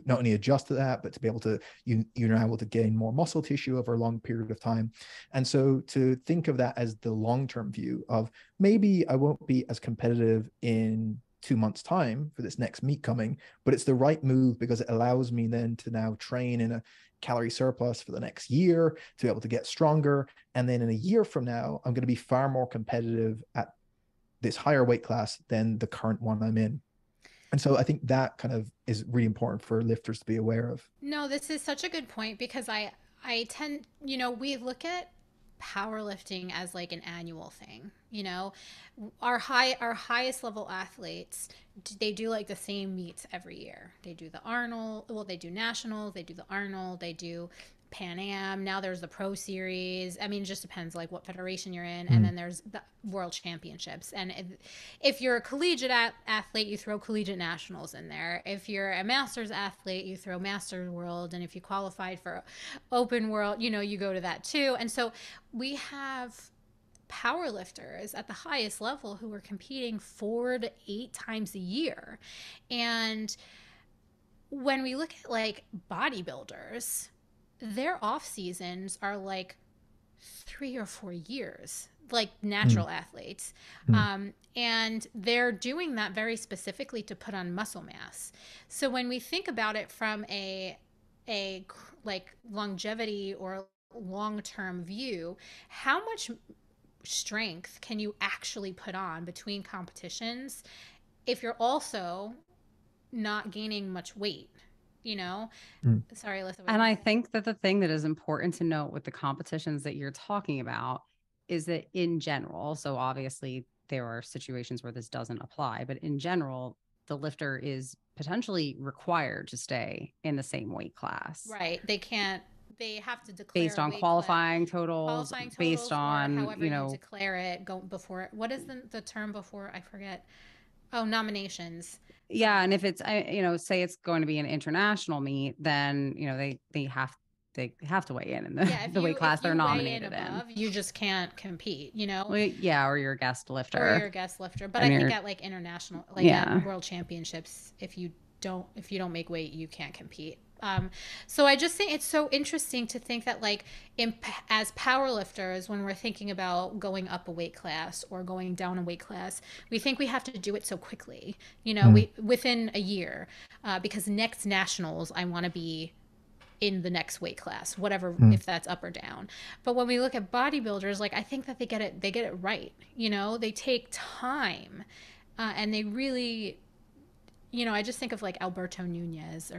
not only adjust to that, but to be able to, you're able to gain more muscle tissue over a long period of time. And so to think of that as the long-term view of maybe I won't be as competitive in 2 months time for this next meet coming, but it's the right move because it allows me then to now train in a calorie surplus for the next year to be able to get stronger. And then in a year from now, I'm going to be far more competitive at this higher weight class than the current one I'm in. And so I think that kind of is really important for lifters to be aware of. No, this is such a good point, because I tend, we look at powerlifting as like an annual thing. Our highest level athletes, they do like the same meets every year. They do the Arnold, well, they do nationals, they do the Arnold, they do Pan Am. Now there's the Pro Series. I mean, it just depends like what federation you're in. And then there's the World Championships. And if you're a collegiate athlete, you throw collegiate nationals in there. If you're a masters athlete, you throw Masters World. And if you qualified for Open World, you go to that too. And so we have powerlifters at the highest level who are competing 4 to 8 times a year. And when we look at like bodybuilders, their off seasons are like 3 or 4 years, like natural athletes. And they're doing that very specifically to put on muscle mass. So when we think about it from a like longevity or long-term view, how much strength can you actually put on between competitions if you're also not gaining much weight? Sorry, Alyssa. And I think that the thing that is important to note with the competitions that you're talking about is that in general, so obviously there are situations where this doesn't apply, but in general, the lifter is potentially required to stay in the same weight class. Right. They have to declare based on qualifying totals, based on, however you declare it, go before. What is the term before? I forget. Oh, nominations. Yeah. And if it's, say it's going to be an international meet, then, they have to weigh in the weight class they're nominated in. You just can't compete, Well, yeah, or you're a guest lifter. But I think at international, at World Championships, if you don't make weight, you can't compete. So I just think it's so interesting to think that like as powerlifters, when we're thinking about going up a weight class or going down a weight class, we think we have to do it so quickly, you know, Mm, we within a year, because next nationals, I want to be in the next weight class, whatever, mm, if that's up or down. But when we look at bodybuilders, like I think that they get it right. You know, they take time, and they really, you know, I just think of like Alberto Nunez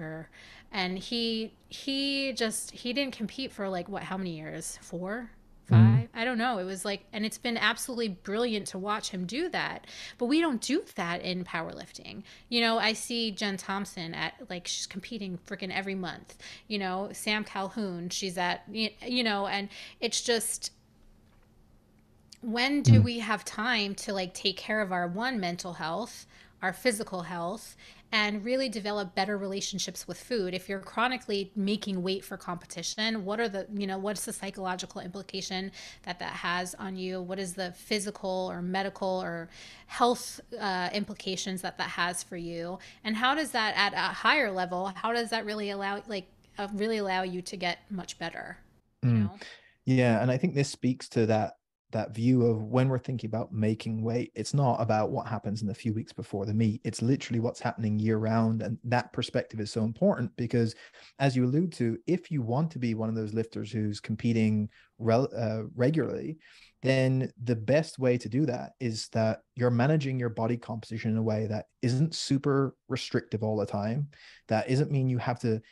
and he didn't compete for like what, how many years? 4, mm, 5? I don't know. It was like, and it's been absolutely brilliant to watch him do that. But we don't do that in powerlifting. You know, I see Jen Thompson at like, she's competing freaking every month. You know, Sam Calhoun, she's at, you know, and it's just, when do mm. we have time to like take care of our mental health, our physical health, and really develop better relationships with food? If you're chronically making weight for competition, what are the, you know, what's the psychological implication that has on you? What is the physical or medical or health implications that has for you? And how does that, at a higher level, how does that really allow, like, really allow you to get much better, you Mm. know? Yeah, and I think this speaks to that view of when we're thinking about making weight, it's not about what happens in the few weeks before the meet. It's literally what's happening year round. And that perspective is so important because, as you allude to, if you want to be one of those lifters who's competing regularly, then the best way to do that is that you're managing your body composition in a way that isn't super restrictive all the time. That doesn't mean you have to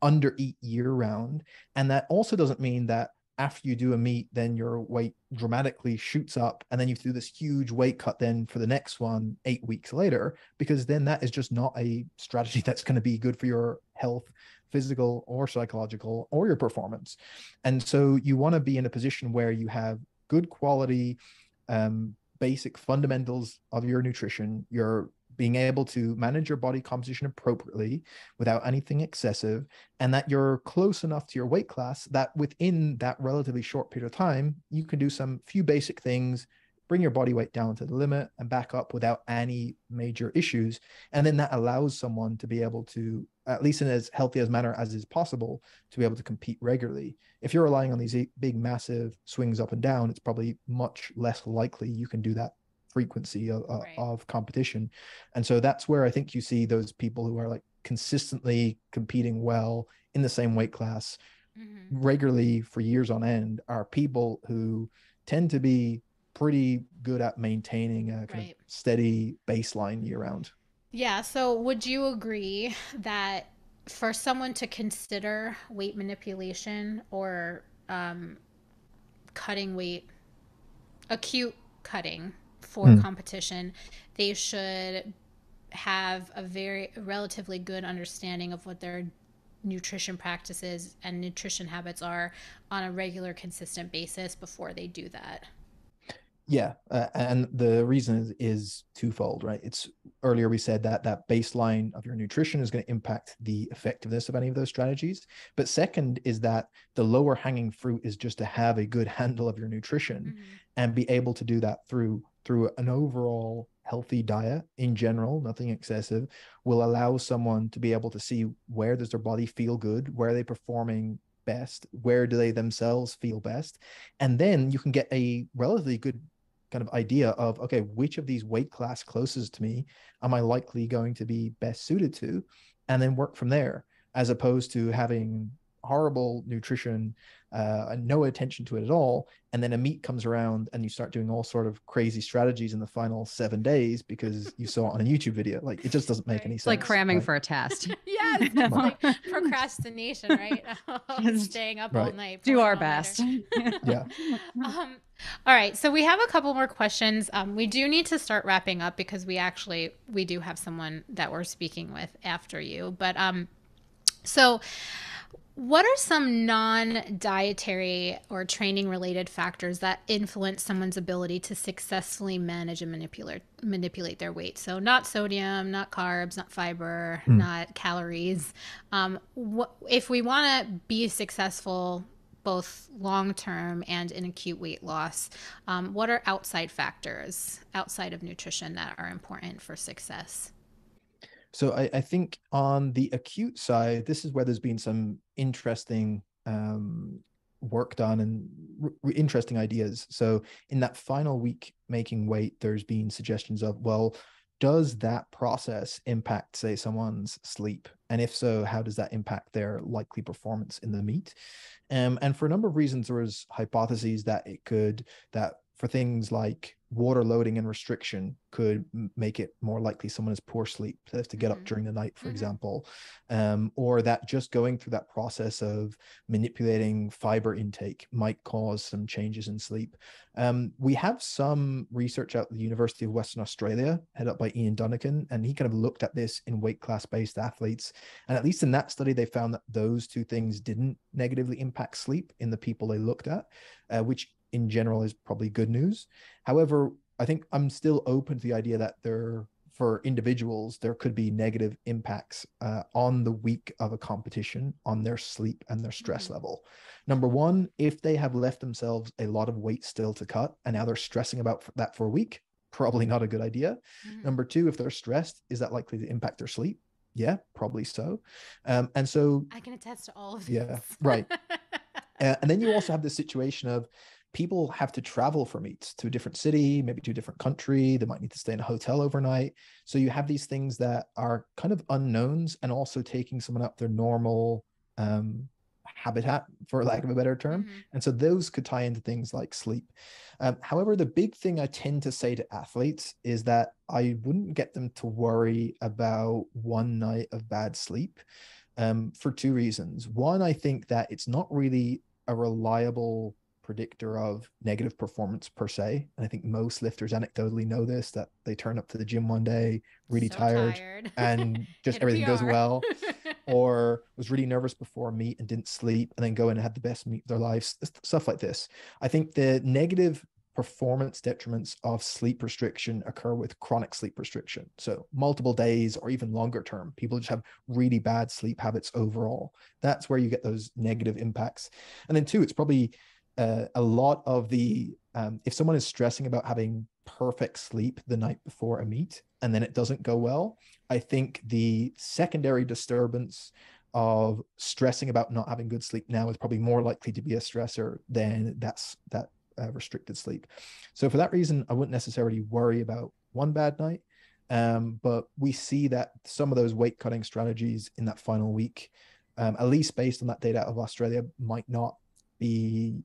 under eat year round. And that also doesn't mean that after you do a meet, then your weight dramatically shoots up and then you do this huge weight cut then for the next one 8 weeks later, because then that is just not a strategy that's going to be good for your health, physical or psychological, or your performance. And so you want to be in a position where you have good quality, basic fundamentals of your nutrition. You're being able to manage your body composition appropriately without anything excessive, and that you're close enough to your weight class that within that relatively short period of time, you can do some few basic things, bring your body weight down to the limit and back up without any major issues. And then that allows someone to be able to, at least in as healthy as manner as is possible, to be able to compete regularly. If you're relying on these big, massive swings up and down, it's probably much less likely you can do that frequency Right. of competition. And so that's where I think you see those people who are like consistently competing well in the same weight class Mm-hmm. regularly for years on end are people who tend to be pretty good at maintaining a kind of Right. steady baseline year round. Yeah. So, would you agree that for someone to consider weight manipulation or cutting weight, acute cutting for Mm. competition, they should have a very relatively good understanding of what their nutrition practices and nutrition habits are on a regular, consistent basis before they do that? Yeah, and the reason is twofold, right? It's earlier we said that that baseline of your nutrition is going to impact the effectiveness of any of those strategies. But second is that the lower hanging fruit is just to have a good handle of your nutrition Mm-hmm. and be able to do that through an overall healthy diet in general, nothing excessive, will allow someone to be able to see where does their body feel good, where are they performing best, where do they themselves feel best, and then you can get a relatively good kind of idea of, okay, which of these weight class closest to me am I likely going to be best suited to, and then work from there, as opposed to having horrible nutrition and no attention to it at all, and then a meet comes around and you start doing all sort of crazy strategies in the final 7 days because you saw it on a YouTube video. Like, it just doesn't make Right. any It's like sense, cramming right? for a test. Yes, it's like procrastination, right? Just Staying up all Right. night, do pulling our all-nighter. best. Yeah. um, all right, so we have a couple more questions. We do need to start wrapping up because we do have someone that we're speaking with after you. But so what are some non-dietary or training related factors that influence someone's ability to successfully manage and manipulate their weight? So not sodium, not carbs, not fiber, Mm. not calories. If we want to be successful both long-term and in acute weight loss, what are outside factors outside of nutrition that are important for success? So I think on the acute side, this is where there's been some interesting work done and interesting ideas. So in that final week making weight, there's been suggestions of, well, does that process impact, say, someone's sleep? And if so, how does that impact their likely performance in the meet? And for a number of reasons, there was hypotheses that it could, that for things like water loading and restriction could make it more likely someone has poor sleep, they have to get up during the night, for example, or that just going through that process of manipulating fiber intake might cause some changes in sleep. We have some research out at the University of Western Australia, head up by Ian Dunnican, and he kind of looked at this in weight class-based athletes. And at least in that study, they found that those two things didn't negatively impact sleep in the people they looked at, which in general is probably good news. However, I think I'm still open to the idea that for individuals, there could be negative impacts on the week of a competition on their sleep and their stress level. Number one, if they have left themselves a lot of weight still to cut and now they're stressing about that for a week, probably not a good idea. Number two, if they're stressed, is that likely to impact their sleep? Yeah, probably so. And so I can attest to all of this. Yeah, right. And then you also have this situation of people have to travel for meets to a different city, maybe to a different country. They might need to stay in a hotel overnight. So you have these things that are kind of unknowns and also taking someone out their normal habitat, for lack of a better term. And so those could tie into things like sleep. However, the big thing I tend to say to athletes is that I wouldn't get them to worry about one night of bad sleep for two reasons. One, I think that it's not really a reliable predictor of negative performance per se. And I think most lifters anecdotally know this, that they turn up to the gym one day really tired and just everything goes well, or was really nervous before a meet and didn't sleep and then go in and had the best meet of their lives, stuff like this. I think the negative performance detriments of sleep restriction occur with chronic sleep restriction. So multiple days or even longer term, people just have really bad sleep habits overall. That's where you get those negative impacts. And then two, it's probably a lot of the, if someone is stressing about having perfect sleep the night before a meet and then it doesn't go well, I think the secondary disturbance of stressing about not having good sleep now is probably more likely to be a stressor than that restricted sleep. So for that reason, I wouldn't necessarily worry about one bad night. But we see that some of those weight cutting strategies in that final week, at least based on that data out of Australia, might not be,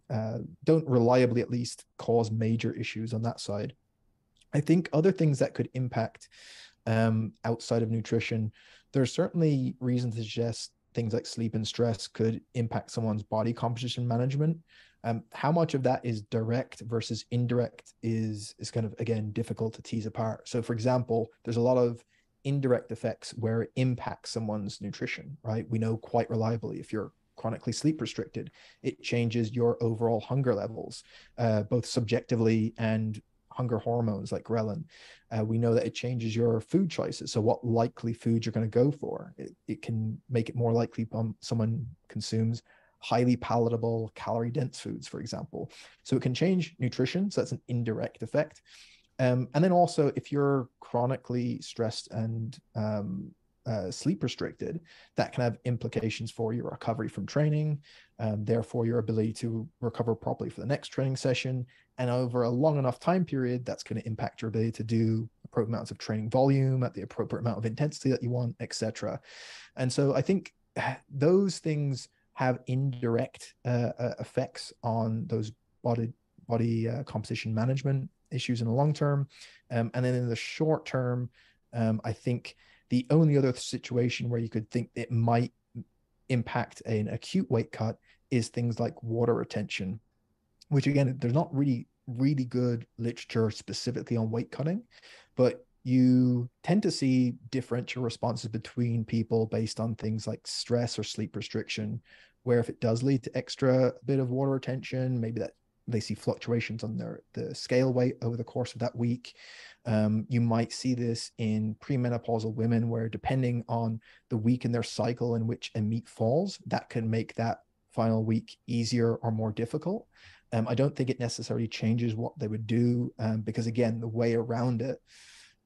don't reliably at least cause major issues on that side. I think other things that could impact outside of nutrition, there's certainly reason to suggest things like sleep and stress could impact someone's body composition management. How much of that is direct versus indirect is kind of, again, difficult to tease apart. So for example, there's a lot of indirect effects where it impacts someone's nutrition, right? We know quite reliably if you're chronically sleep restricted, it changes your overall hunger levels, both subjectively and hunger hormones like ghrelin. We know that it changes your food choices. So what likely food you're going to go for. It can make it more likely someone consumes highly palatable, calorie-dense foods, for example. So it can change nutrition. So that's an indirect effect. And then also, if you're chronically stressed and sleep restricted, that can have implications for your recovery from training, therefore your ability to recover properly for the next training session. And over a long enough time period, that's going to impact your ability to do appropriate amounts of training volume at the appropriate amount of intensity that you want, etc. And so I think those things have indirect effects on those body composition management issues in the long term. And then in the short term, I think the only other situation where you could think it might impact an acute weight cut is things like water retention, which again, there's not really good literature specifically on weight cutting, but you tend to see differential responses between people based on things like stress or sleep restriction, where if it does lead to extra bit of water retention, maybe that they see fluctuations on the scale weight over the course of that week. You might see this in premenopausal women, where depending on the week in their cycle in which a meet falls, that can make that final week easier or more difficult. I don't think it necessarily changes what they would do, because again, the way around it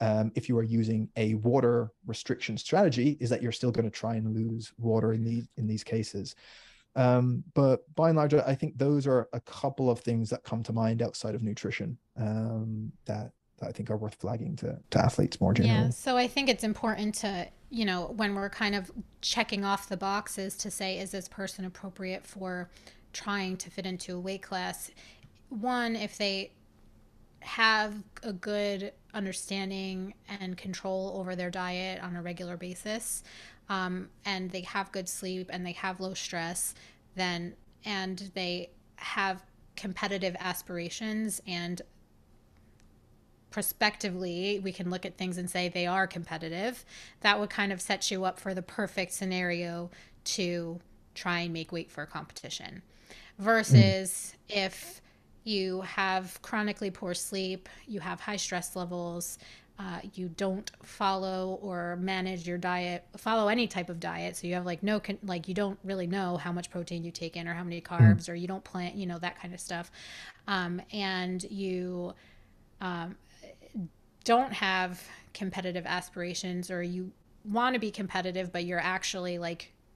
if you are using a water restriction strategy, is that you're still going to try and lose water in these cases. But by and large, I think those are a couple of things that come to mind outside of nutrition that I think are worth flagging to athletes more generally. Yeah, so I think it's important to, when we're kind of checking off the boxes to say, is this person appropriate for trying to fit into a weight class? One, if they have a good understanding and control over their diet on a regular basis, and they have good sleep and they have low stress, and they have competitive aspirations, and prospectively we can look at things and say they are competitive, that would kind of set you up for the perfect scenario to try and make weight for a competition. Versus if you have chronically poor sleep, you have high stress levels, you don't follow or manage your diet, follow any type of diet. So you have you don't really know how much protein you take in or how many carbs, or you don't plan, that kind of stuff. And you don't have competitive aspirations, or you want to be competitive, but you're actually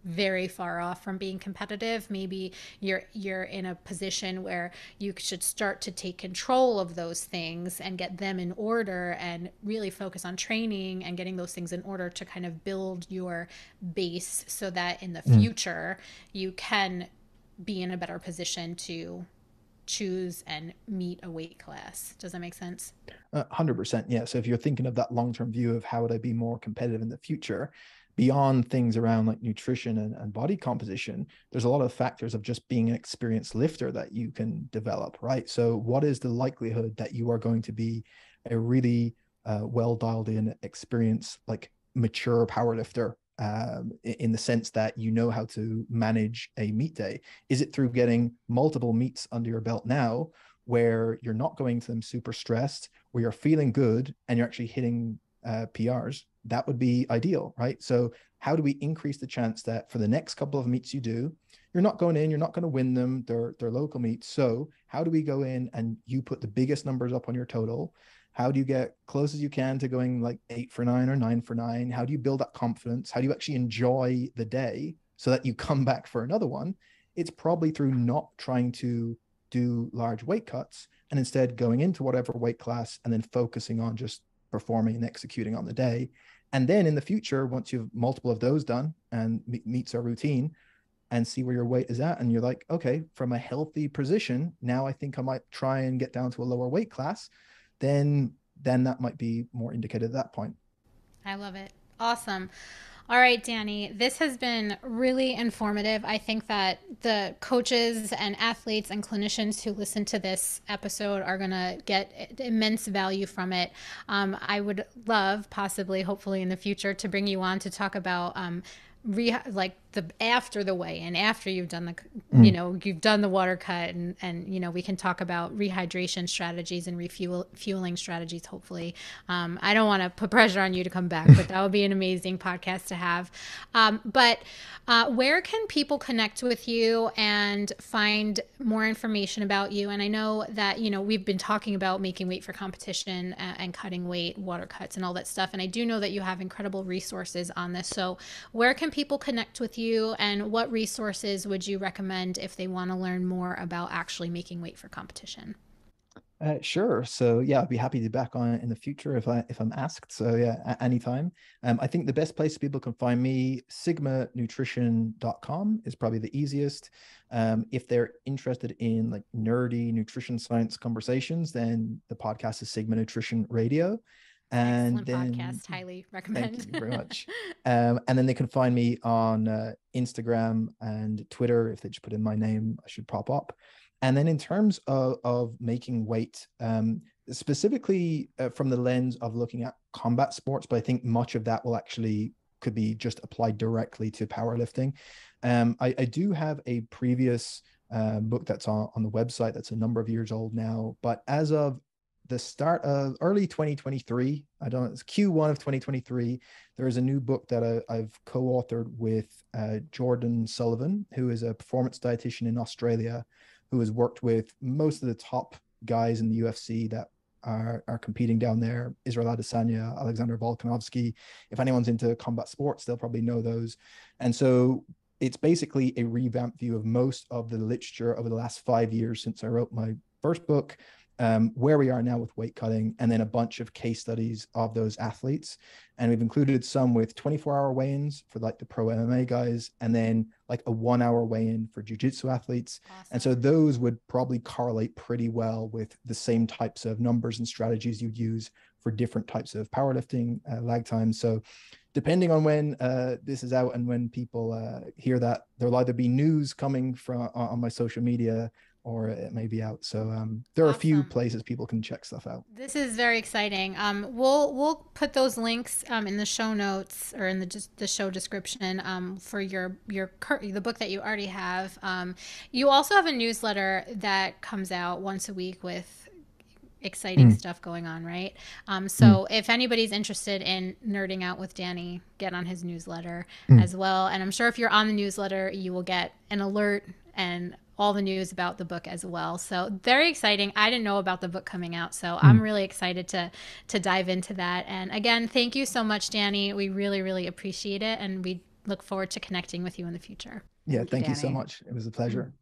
very far off from being competitive. Maybe you're in a position where you should start to take control of those things and get them in order, and really focus on training and getting those things in order to kind of build your base so that in the future you can be in a better position to choose and meet a weight class. Does that make sense? 100%. Yeah. So if you're thinking of that long-term view of how would I be more competitive in the future, beyond things around like nutrition and body composition, there's a lot of factors of just being an experienced lifter that you can develop, right? So what is the likelihood that you are going to be a really well dialed in, experienced, like mature powerlifter, in the sense that you know how to manage a meet day? Is it through getting multiple meets under your belt now, where you're not going to them super stressed, where you're feeling good and you're actually hitting PRs? That would be ideal, right? So how do we increase the chance that for the next couple of meets you do, you're not going in, you're not going to win them, they're local meets. So how do we go in and you put the biggest numbers up on your total? How do you get close as you can to going like 8 for 9 or 9 for 9? How do you build that confidence? How do you actually enjoy the day so that you come back for another one? It's probably through not trying to do large weight cuts, and instead going into whatever weight class and then focusing on just performing and executing on the day. And then in the future, once you've multiple of those done and meets our routine, and see where your weight is at, and you're like, okay, from a healthy position, now I think I might try and get down to a lower weight class, then that might be more indicated at that point. I love it. Awesome. All right, Danny, this has been really informative. I think that the coaches and athletes and clinicians who listen to this episode are going to get immense value from it. I would love, possibly, hopefully in the future, to bring you on to talk about the after the weigh-in, after you've done you've done the water cut, and we can talk about rehydration strategies and refueling strategies, hopefully. I don't want to put pressure on you to come back, but that would be an amazing podcast to have. But where can people connect with you and find more information about you? And I know that we've been talking about making weight for competition and cutting weight, water cuts, and all that stuff, and I do know that you have incredible resources on this. So where can people connect with you, and what resources would you recommend if they want to learn more about actually making weight for competition? Sure. So yeah, I'd be happy to be back on in the future if I'm asked. So yeah, anytime. I think the best place people can find me, sigmanutrition.com is probably the easiest. If they're interested in like nerdy nutrition science conversations, then the podcast is Sigma Nutrition Radio. And excellent then podcast, highly recommend. Thank you very much. And then they can find me on Instagram and Twitter. If they just put in my name, I should pop up. And then in terms of making weight, specifically from the lens of looking at combat sports, but I think much of that could be just applied directly to powerlifting. I do have a previous book that's on the website that's a number of years old now, but as of the start of early 2023, it's Q1 of 2023, there is a new book that I've co-authored with Jordan Sullivan, who is a performance dietitian in Australia, who has worked with most of the top guys in the UFC that are competing down there. Israel Adesanya, Alexander Volkanovski. If anyone's into combat sports, they'll probably know those. And so it's basically a revamped view of most of the literature over the last 5 years since I wrote my first book, where we are now with weight cutting, and then a bunch of case studies of those athletes. And we've included some with 24-hour weigh-ins for like the pro MMA guys, and then like a 1-hour weigh-in for jiu-jitsu athletes. Awesome. And so those would probably correlate pretty well with the same types of numbers and strategies you'd use for different types of powerlifting lag times. So depending on when this is out and when people hear that, there'll either be news coming from on my social media, or it may be out. So there are a few places people can check stuff out. This is very exciting. We'll put those links in the show notes or in the show description for the book that you already have. You also have a newsletter that comes out once a week with exciting stuff going on, right? So if anybody's interested in nerding out with Danny, get on his newsletter as well. And I'm sure if you're on the newsletter, you will get an alert and all the news about the book as well. So very exciting. I didn't know about the book coming out, so I'm really excited to dive into that. And again, thank you so much, Danny. We really, really appreciate it, and we look forward to connecting with you in the future. Yeah, thank you so much. It was a pleasure.